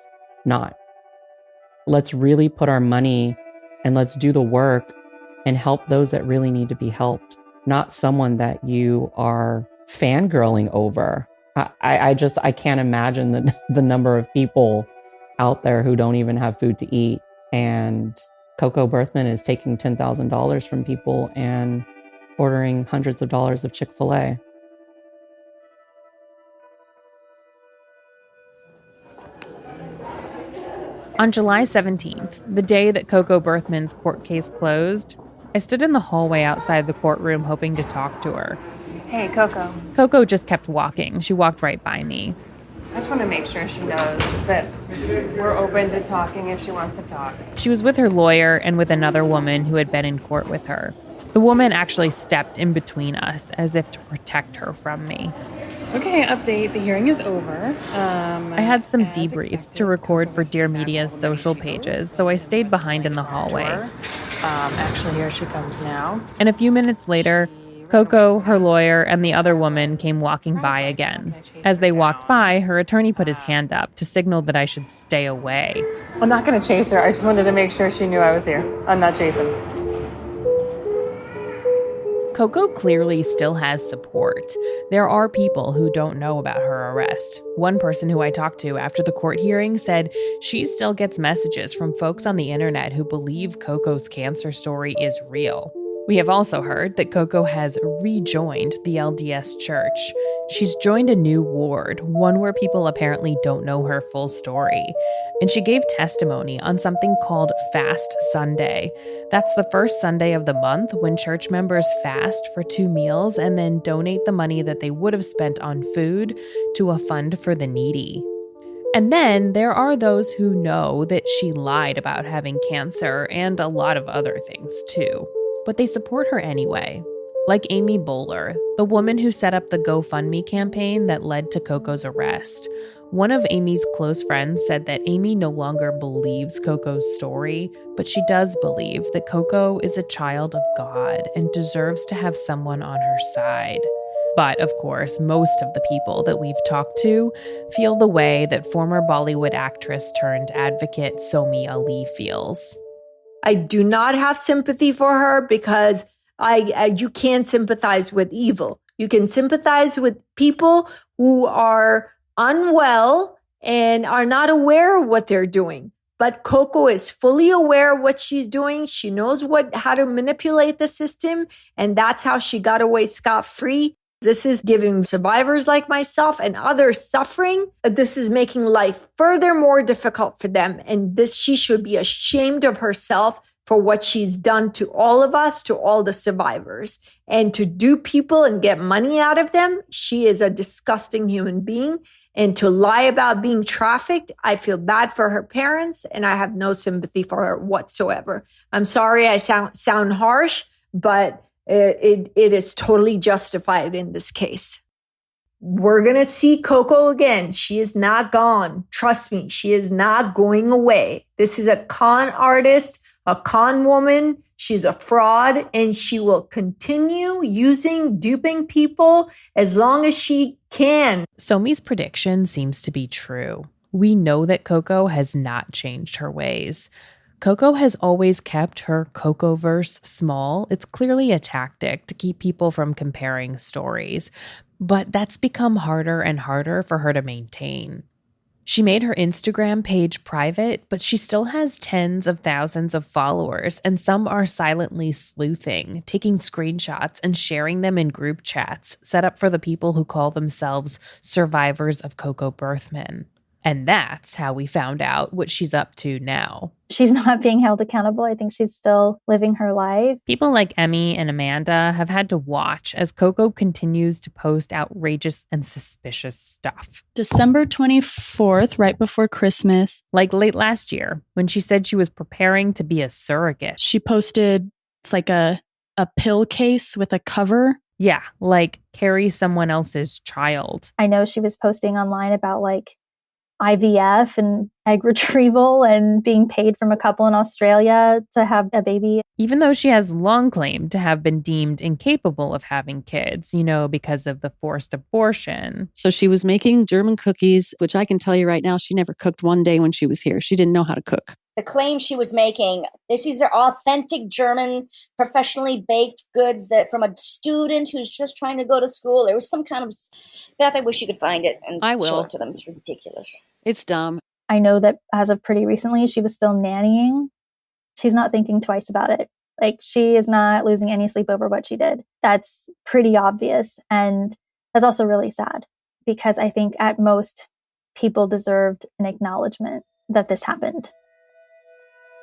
not? Let's really put our money and let's do the work and help those that really need to be helped, not someone that you are fangirling over. I can't imagine the number of people out there who don't even have food to eat. And Coco Berthmann is taking $10,000 from people and ordering hundreds of dollars of Chick-fil-A. On July 17th, the day that Coco Berthmann's court case closed, I stood in the hallway outside the courtroom hoping to talk to her. Hey, Coco. Coco just kept walking. She walked right by me. I just want to make sure she knows that we're open to talking if she wants to talk. She was with her lawyer and with another woman who had been in court with her. The woman actually stepped in between us as if to protect her from me. Okay, update. The hearing is over. I had some debriefs to record for Dear Media's social pages, so I stayed behind in the hallway. Actually, here she comes now. And a few minutes later, Coco, her lawyer, and the other woman came walking by again. As they walked by, her attorney put his hand up to signal that I should stay away. I'm not going to chase her. I just wanted to make sure she knew I was here. I'm not chasing. Coco clearly still has support. There are people who don't know about her arrest. One person who I talked to after the court hearing said she still gets messages from folks on the internet who believe Coco's cancer story is real. We have also heard that Coco has rejoined the LDS Church. She's joined a new ward, one where people apparently don't know her full story. And she gave testimony on something called Fast Sunday. That's the first Sunday of the month when church members fast for 2 meals and then donate the money that they would have spent on food to a fund for the needy. And then there are those who know that she lied about having cancer and a lot of other things too. But they support her anyway. Like Amy Bowler, the woman who set up the GoFundMe campaign that led to Coco's arrest. One of Amy's close friends said that Amy no longer believes Coco's story, but she does believe that Coco is a child of God and deserves to have someone on her side. But, of course, most of the people that we've talked to feel the way that former Bollywood actress turned advocate Somi Ali feels. I do not have sympathy for her because You can't sympathize with evil. You can sympathize with people who are unwell and are not aware of what they're doing. But Coco is fully aware of what she's doing. She knows how to manipulate the system, and that's how she got away scot-free. This is giving survivors like myself and others suffering. This is making life further more difficult for them. And she should be ashamed of herself for what she's done to all of us, to all the survivors. And to dupe people and get money out of them, she is a disgusting human being. And to lie about being trafficked, I feel bad for her parents, and I have no sympathy for her whatsoever. I'm sorry I sound harsh, but it is totally justified in this case. We're going to see Coco again. She is not gone. Trust me, she is not going away. This is a con artist, a con woman. She's a fraud, and she will continue duping people as long as she can. Somi's prediction seems to be true. We know that Coco has not changed her ways. Coco has always kept her Cocoverse small. It's clearly a tactic to keep people from comparing stories, but that's become harder and harder for her to maintain. She made her Instagram page private, but she still has tens of thousands of followers, and some are silently sleuthing, taking screenshots and sharing them in group chats set up for the people who call themselves survivors of Coco Berthmann. And that's how we found out what she's up to now. She's not being held accountable. I think she's still living her life. People like Emmy and Amanda have had to watch as Coco continues to post outrageous and suspicious stuff. December 24th, right before Christmas. Like late last year, when she said she was preparing to be a surrogate. She posted, it's like a pill case with a cover. Yeah, like carry someone else's child. I know she was posting online about like IVF and egg retrieval and being paid from a couple in Australia to have a baby. Even though she has long claimed to have been deemed incapable of having kids, because of the forced abortion. So she was making German cookies, which I can tell you right now, she never cooked one day when she was here. She didn't know how to cook. The claim she was making, these are authentic German, professionally baked goods that from a student who's just trying to go to school. There was some kind of... Beth, I wish you could find it and show it to them. It's ridiculous. It's dumb. I know that as of pretty recently, she was still nannying. She's not thinking twice about it. Like, she is not losing any sleep over what she did. That's pretty obvious. And that's also really sad because I think at most people deserved an acknowledgement that this happened.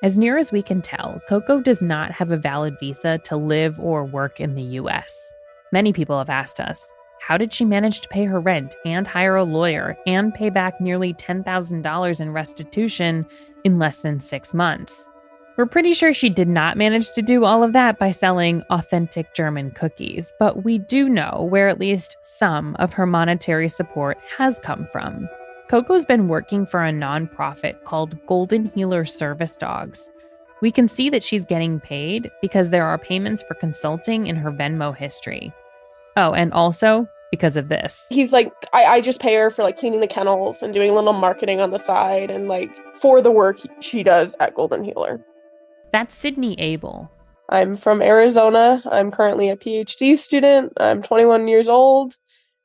As near as we can tell, Coco does not have a valid visa to live or work in the U.S. Many people have asked us, how did she manage to pay her rent and hire a lawyer and pay back nearly $10,000 in restitution in less than 6 months? We're pretty sure she did not manage to do all of that by selling authentic German cookies, but we do know where at least some of her monetary support has come from. Coco's been working for a nonprofit called Golden Healer Service Dogs. We can see that she's getting paid because there are payments for consulting in her Venmo history. Oh, and also because of this. He's like, I just pay her for like cleaning the kennels and doing a little marketing on the side and like for the work she does at Golden Healer. That's Sydney Abel. I'm from Arizona. I'm currently a PhD student. I'm 21 years old.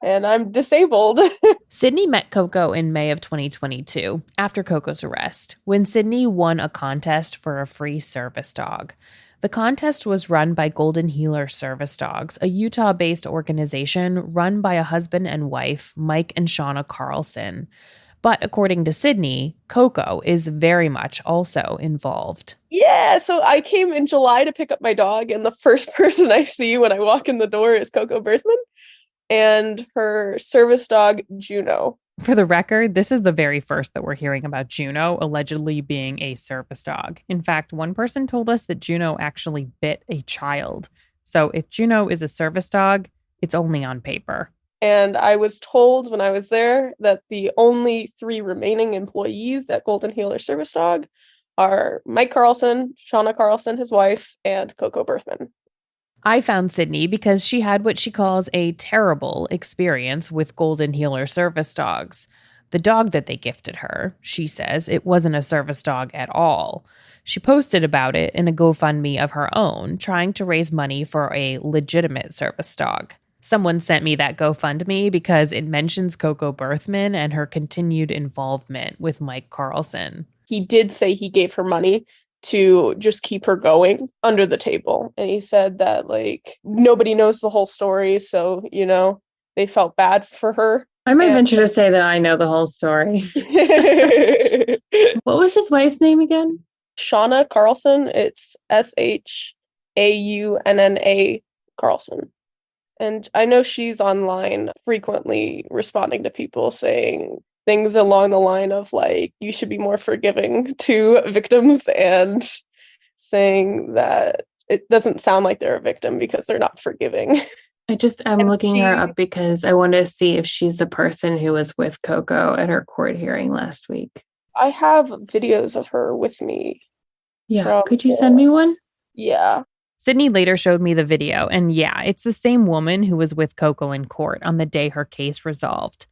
And I'm disabled. Sydney met Coco in May of 2022, after Coco's arrest, when Sydney won a contest for a free service dog. The contest was run by Golden Healer Service Dogs, a Utah-based organization run by a husband and wife, Mike and Shauna Carlson. But according to Sydney, Coco is very much also involved. Yeah, so I came in July to pick up my dog, and the first person I see when I walk in the door is Coco Berthmann and her service dog, Juno. For the record, this is the very first that we're hearing about Juno allegedly being a service dog. In fact, one person told us that Juno actually bit a child. So if Juno is a service dog, it's only on paper. And I was told when I was there that the only 3 remaining employees at Golden Healer Service Dog are Mike Carlson, Shauna Carlson, his wife, and Coco Berthmann. I found Sydney because she had what she calls a terrible experience with Golden Healer Service Dogs. The dog that they gifted her, she says, it wasn't a service dog at all. She posted about it in a GoFundMe of her own, trying to raise money for a legitimate service dog. Someone sent me that GoFundMe because it mentions Coco Berthmann and her continued involvement with Mike Carlson. He did say he gave her money to just keep her going under the table. And he said that, like, nobody knows the whole story. So, you know, they felt bad for her. I might venture to say that I know the whole story. What was his wife's name again? Shauna Carlson. It's Shaunna Carlson. And I know she's online frequently responding to people saying things along the line of, like, you should be more forgiving to victims, and saying that it doesn't sound like they're a victim because they're not forgiving. I'm looking her up because I want to see if she's the person who was with Coco at her court hearing last week. I have videos of her with me. Yeah. Could you send me one? Yeah. Sydney later showed me the video, and yeah, it's the same woman who was with Coco in court on the day her case resolved.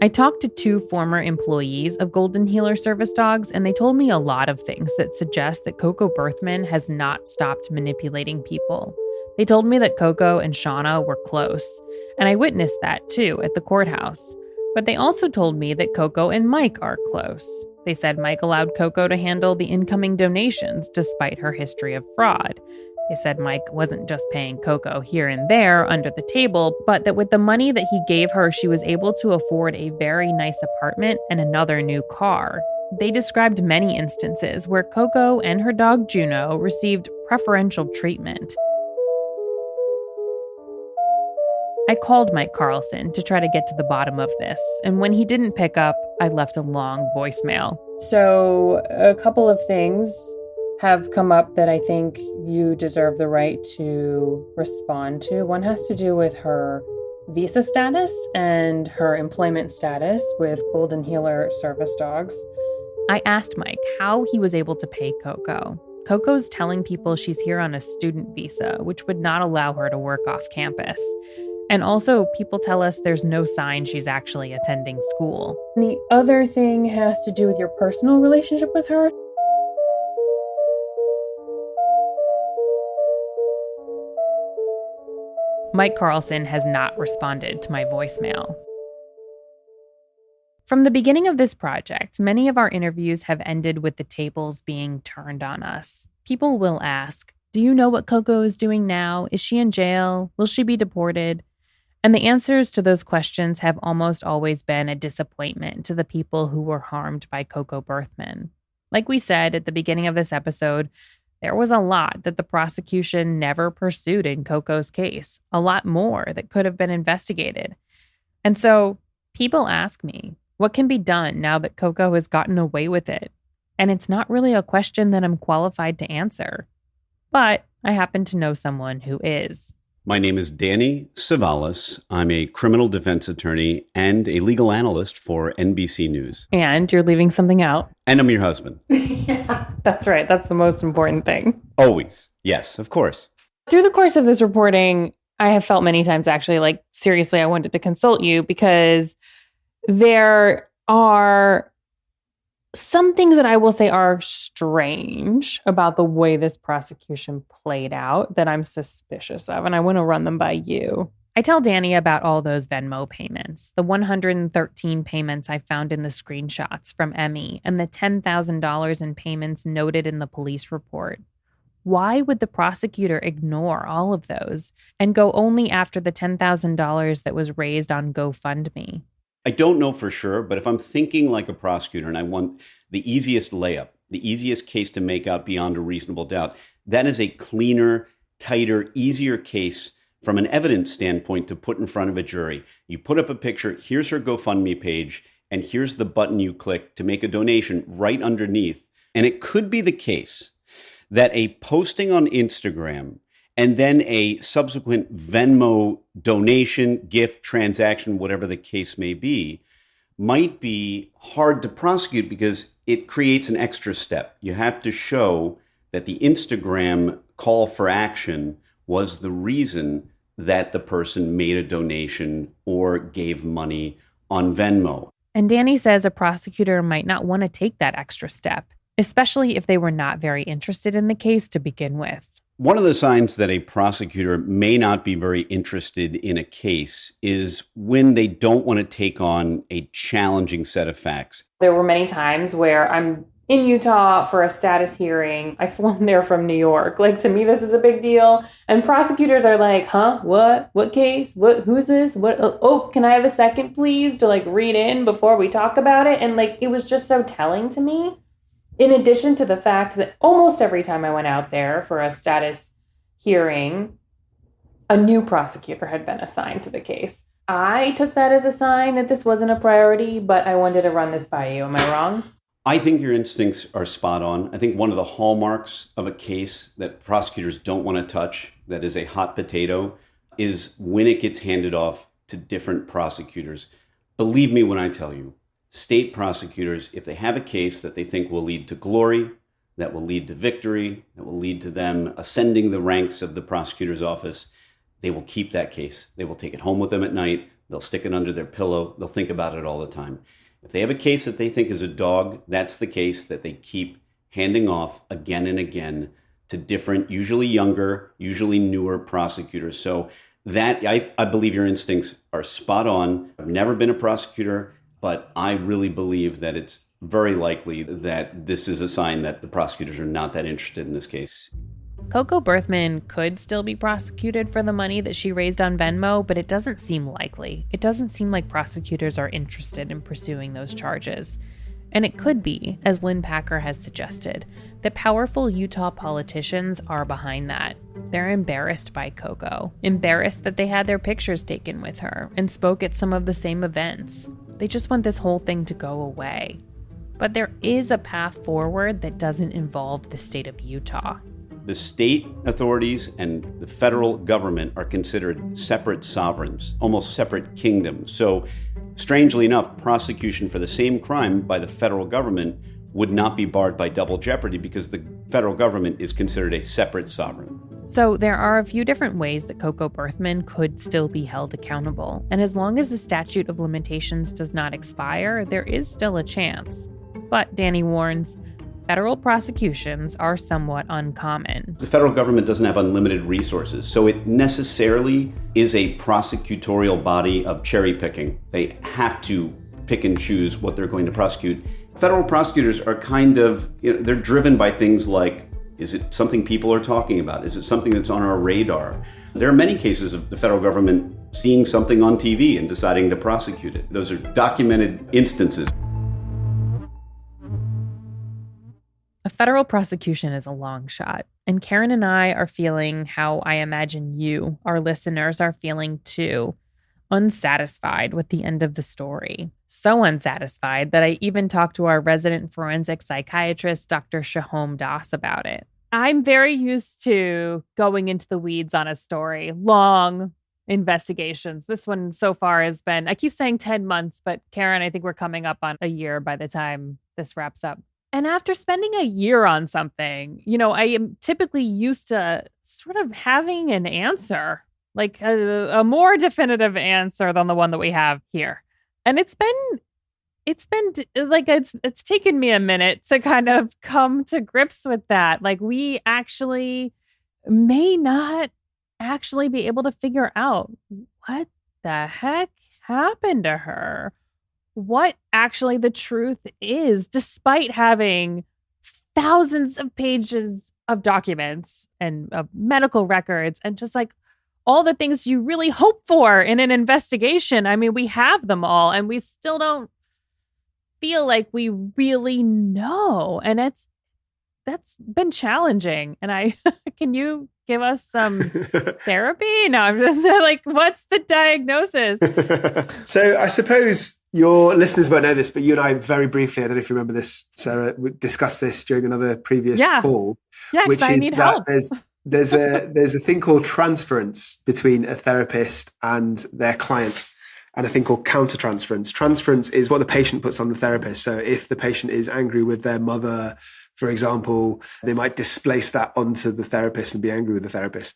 I talked to 2 former employees of Golden Healer Service Dogs, and they told me a lot of things that suggest that Coco Berthmann has not stopped manipulating people. They told me that Coco and Shauna were close, and I witnessed that too at the courthouse. But they also told me that Coco and Mike are close. They said Mike allowed Coco to handle the incoming donations despite her history of fraud. They said Mike wasn't just paying Coco here and there under the table, but that with the money that he gave her, she was able to afford a very nice apartment and another new car. They described many instances where Coco and her dog Juno received preferential treatment. I called Mike Carlson to try to get to the bottom of this, and when he didn't pick up, I left a long voicemail. So, a couple of things have come up that I think you deserve the right to respond to. One has to do with her visa status and her employment status with Golden Healer Service Dogs. I asked Mike how he was able to pay Coco. Coco's telling people she's here on a student visa, which would not allow her to work off campus. And also, people tell us there's no sign she's actually attending school. The other thing has to do with your personal relationship with her. Mike Carlson has not responded to my voicemail. From the beginning of this project, many of our interviews have ended with the tables being turned on us. People will ask, do you know what Coco is doing now? Is she in jail? Will she be deported? And the answers to those questions have almost always been a disappointment to the people who were harmed by Coco Berthmann. Like we said at the beginning of this episode, there was a lot that the prosecution never pursued in Coco's case, a lot more that could have been investigated. And so people ask me, what can be done now that Coco has gotten away with it? And it's not really a question that I'm qualified to answer. But I happen to know someone who is. My name is Danny Savalas. I'm a criminal defense attorney and a legal analyst for NBC News. And you're leaving something out. And I'm your husband. Yeah, that's right. That's the most important thing. Always. Yes, of course. Through the course of this reporting, I have felt many times actually like, seriously, I wanted to consult you because there are some things that I will say are strange about the way this prosecution played out that I'm suspicious of, and I want to run them by you. I tell Danny about all those Venmo payments, the 113 payments I found in the screenshots from Emmy, and the $10,000 in payments noted in the police report. Why would the prosecutor ignore all of those and go only after the $10,000 that was raised on GoFundMe? I don't know for sure, but if I'm thinking like a prosecutor and I want the easiest layup, the easiest case to make out beyond a reasonable doubt, that is a cleaner, tighter, easier case from an evidence standpoint to put in front of a jury. You put up a picture, here's her GoFundMe page, and here's the button you click to make a donation right underneath. And it could be the case that a posting on Instagram and then a subsequent Venmo donation, gift, transaction, whatever the case may be, might be hard to prosecute because it creates an extra step. You have to show that the Instagram call for action was the reason that the person made a donation or gave money on Venmo. And Danny says a prosecutor might not want to take that extra step, especially if they were not very interested in the case to begin with. One of the signs that a prosecutor may not be very interested in a case is when they don't want to take on a challenging set of facts. There were many times where I'm in Utah for a status hearing. I've flown there from New York. Like, to me, this is a big deal. And prosecutors are like, huh? What case? Who's this? Can I have a second, please, to like read in before we talk about it? And like, it was just so telling to me. In addition to the fact that almost every time I went out there for a status hearing, a new prosecutor had been assigned to the case. I took that as a sign that this wasn't a priority, but I wanted to run this by you. Am I wrong? I think your instincts are spot on. I think one of the hallmarks of a case that prosecutors don't want to touch, that is a hot potato, is when it gets handed off to different prosecutors. Believe me when I tell you, state prosecutors, if they have a case that they think will lead to glory, that will lead to victory, that will lead to them ascending the ranks of the prosecutor's office, they will keep that case. They will take it home with them at night. They'll stick it under their pillow. They'll think about it all the time. If they have a case that they think is a dog, that's the case that they keep handing off again and again to different, usually younger, usually newer prosecutors. So that, I believe your instincts are spot on. I've never been a prosecutor, but I really believe that it's very likely that this is a sign that the prosecutors are not that interested in this case. Coco Berthmann could still be prosecuted for the money that she raised on Venmo, but it doesn't seem likely. It doesn't seem like prosecutors are interested in pursuing those charges. And it could be, as Lynn Packer has suggested, that powerful Utah politicians are behind that. They're embarrassed by Coco, embarrassed that they had their pictures taken with her and spoke at some of the same events. They just want this whole thing to go away. But there is a path forward that doesn't involve the state of Utah. The state authorities and the federal government are considered separate sovereigns, almost separate kingdoms. So, strangely enough, prosecution for the same crime by the federal government would not be barred by double jeopardy because the federal government is considered a separate sovereign. So there are a few different ways that Coco Berthmann could still be held accountable. And as long as the statute of limitations does not expire, there is still a chance. But Danny warns, federal prosecutions are somewhat uncommon. The federal government doesn't have unlimited resources, so it necessarily is a prosecutorial body of cherry picking. They have to pick and choose what they're going to prosecute. Federal prosecutors are kind of, they're driven by things like, is it something people are talking about? Is it something that's on our radar? There are many cases of the federal government seeing something on TV and deciding to prosecute it. Those are documented instances. A federal prosecution is a long shot, and Karen and I are feeling how I imagine you, our listeners, are feeling too, unsatisfied with the end of the story. So unsatisfied that I even talked to our resident forensic psychiatrist, Dr. Shahom Das, about it. I'm very used to going into the weeds on a story, long investigations. This one so far has been, I keep saying 10 months, but Karen, I think we're coming up on a year by the time this wraps up. And after spending a year on something, I am typically used to sort of having an answer, like a more definitive answer than the one that we have here. And it's taken me a minute to kind of come to grips with that. Like, we actually may not actually be able to figure out what the heck happened to her. What actually the truth is, despite having thousands of pages of documents and of medical records and just like all the things you really hope for in an investigation. I mean, we have them all and we still don't feel like we really know. And that's been challenging. And can you give us some therapy? No, I'm just like, what's the diagnosis? So I suppose your listeners won't know this, but you and I very briefly, I don't know if you remember this, Sarah, we discussed this during another previous call, which is that there's a thing called transference between a therapist and their client, and a thing called countertransference. Transference is what the patient puts on the therapist. So if the patient is angry with their mother For example, they might displace that onto the therapist and be angry with the therapist.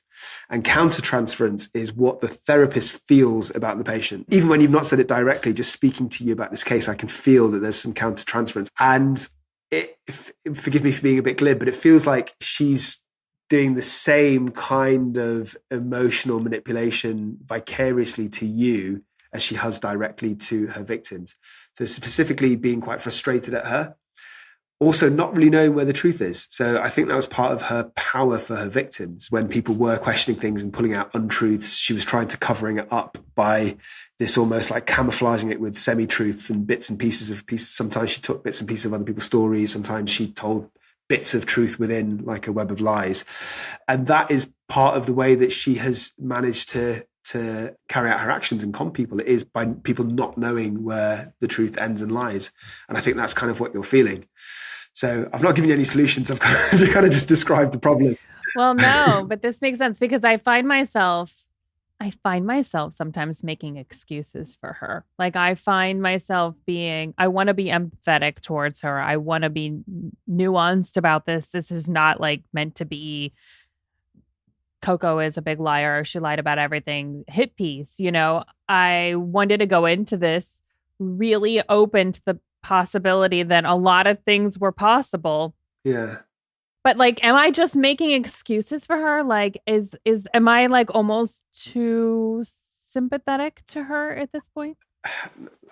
And countertransference is what the therapist feels about the patient. Even when you've not said it directly, just speaking to you about this case, I can feel that there's some countertransference. And forgive me for being a bit glib, but it feels like she's doing the same kind of emotional manipulation vicariously to you as she has directly to her victims. So specifically being quite frustrated at her. Also not really knowing where the truth is. So I think that was part of her power for her victims. When people were questioning things and pulling out untruths, she was trying to covering it up by this almost like camouflaging it with semi-truths and bits and pieces of pieces. Sometimes she took bits and pieces of other people's stories. Sometimes she told bits of truth within like a web of lies. And that is part of the way that she has managed to carry out her actions and con people. It is by people not knowing where the truth ends and lies. And I think that's kind of what you're feeling. So I've not given you any solutions. I've kind of just described the problem. Well, no, but this makes sense because I find myself sometimes making excuses for her. Like I find myself I want to be empathetic towards her. I want to be nuanced about this. This is not like meant to be Coco is a big liar. She lied about everything. Hit piece, I wanted to go into this really open to the possibility that a lot of things were possible. Yeah. But like, am I just making excuses for her? Like, am I like almost too sympathetic to her at this point?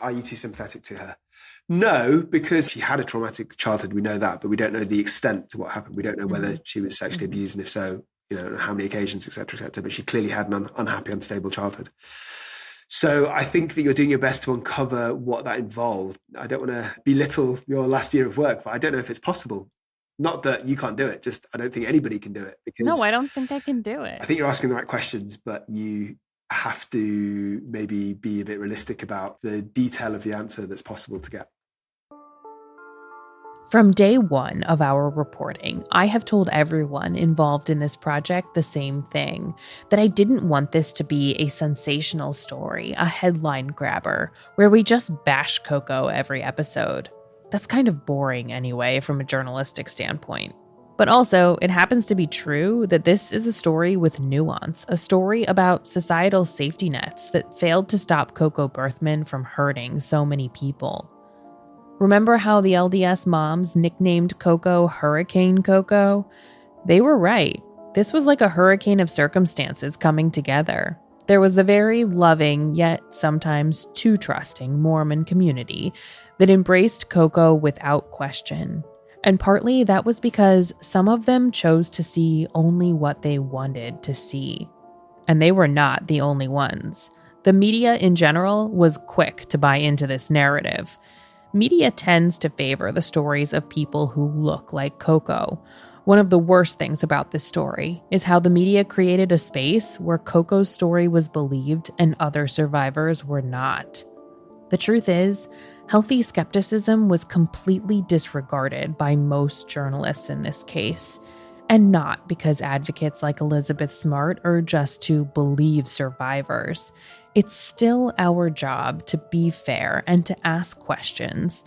Are you too sympathetic to her? No, because she had a traumatic childhood. We know that, but we don't know the extent to what happened. We don't know whether she was sexually abused, and if so, how many occasions, et cetera, but she clearly had an unhappy, unstable childhood. So I think that you're doing your best to uncover what that involved. I don't want to belittle your last year of work, but I don't know if it's possible. Not that you can't do it, just I don't think anybody can do it. Because no, I don't think I can do it. I think you're asking the right questions, but you have to maybe be a bit realistic about the detail of the answer that's possible to get. From day one of our reporting, I have told everyone involved in this project the same thing, that I didn't want this to be a sensational story, a headline grabber, where we just bash Coco every episode. That's kind of boring anyway from a journalistic standpoint. But also, it happens to be true that this is a story with nuance, a story about societal safety nets that failed to stop Coco Berthmann from hurting so many people. Remember how the LDS moms nicknamed Coco Hurricane Coco? They were right. This was like a hurricane of circumstances coming together. There was the very loving, yet sometimes too trusting Mormon community that embraced Coco without question. And partly that was because some of them chose to see only what they wanted to see. And they were not the only ones. The media in general was quick to buy into this narrative. Media tends to favor the stories of people who look like Coco. One of the worst things about this story is how the media created a space where Coco's story was believed and other survivors were not. The truth is, healthy skepticism was completely disregarded by most journalists in this case, and not because advocates like Elizabeth Smart urge us to believe survivors. It's still our job to be fair and to ask questions.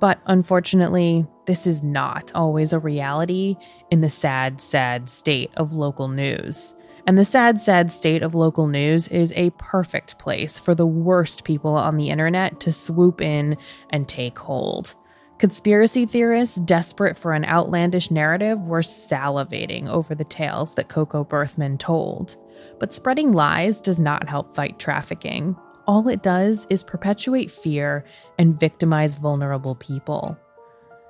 But unfortunately, this is not always a reality in the sad, sad state of local news. And the sad, sad state of local news is a perfect place for the worst people on the internet to swoop in and take hold. Conspiracy theorists, desperate for an outlandish narrative, were salivating over the tales that Coco Berthmann told. But spreading lies does not help fight trafficking. All it does is perpetuate fear and victimize vulnerable people.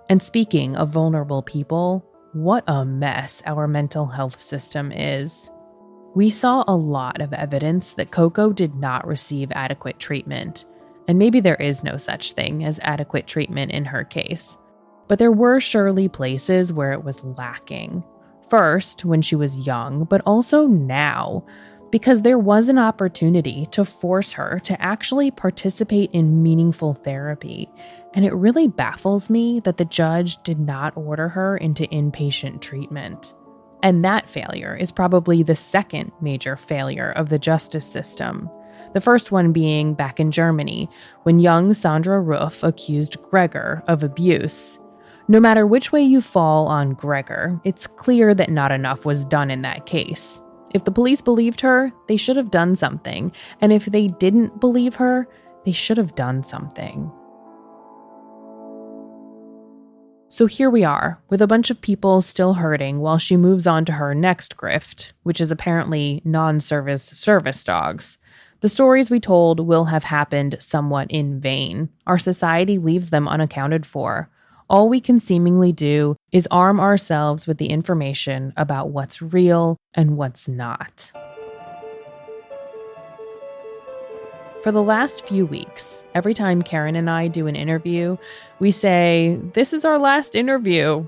And speaking of vulnerable people, what a mess our mental health system is. We saw a lot of evidence that Coco did not receive adequate treatment. And maybe there is no such thing as adequate treatment in her case. But there were surely places where it was lacking. First, when she was young, but also now, because there was an opportunity to force her to actually participate in meaningful therapy. And it really baffles me that the judge did not order her into inpatient treatment. And that failure is probably the second major failure of the justice system. The first one being back in Germany, when young Sandra Ruff accused Gregor of abuse. No matter which way you fall on Gregor, it's clear that not enough was done in that case. If the police believed her, they should have done something. And if they didn't believe her, they should have done something. So here we are, with a bunch of people still hurting while she moves on to her next grift, which is apparently non-service service dogs. The stories we told will have happened somewhat in vain. Our society leaves them unaccounted for. All we can seemingly do is arm ourselves with the information about what's real and what's not. For the last few weeks, every time Karen and I do an interview, we say, "This is our last interview."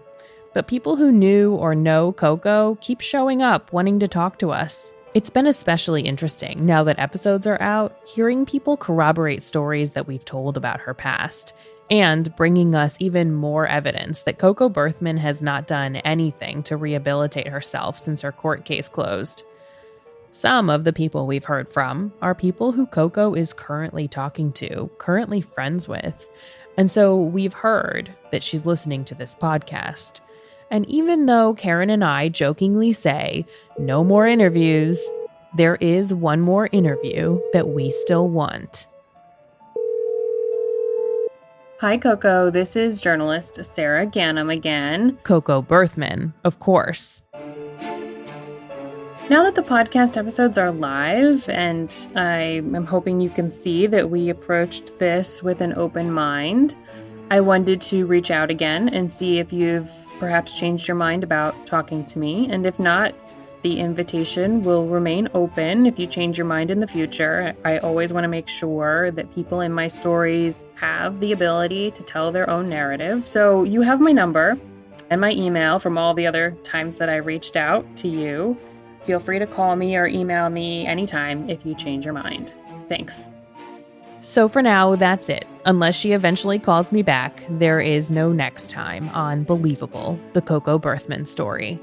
But people who knew or know Coco keep showing up wanting to talk to us. It's been especially interesting, now that episodes are out, hearing people corroborate stories that we've told about her past, and bringing us even more evidence that Coco Berthmann has not done anything to rehabilitate herself since her court case closed. Some of the people we've heard from are people who Coco is currently talking to, currently friends with. And so we've heard that she's listening to this podcast. And even though Karen and I jokingly say, no more interviews, there is one more interview that we still want. Hi, Coco. This is journalist Sarah Ganem again. Coco Berthmann, of course. Now that the podcast episodes are live, and I am hoping you can see that we approached this with an open mind, I wanted to reach out again and see if you've perhaps changed your mind about talking to me. And if not, the invitation will remain open if you change your mind in the future. I always want to make sure that people in my stories have the ability to tell their own narrative. So you have my number and my email from all the other times that I reached out to you. Feel free to call me or email me anytime if you change your mind. Thanks. So for now, that's it. Unless she eventually calls me back, there is no next time on Believable, the Coco Berthmann story.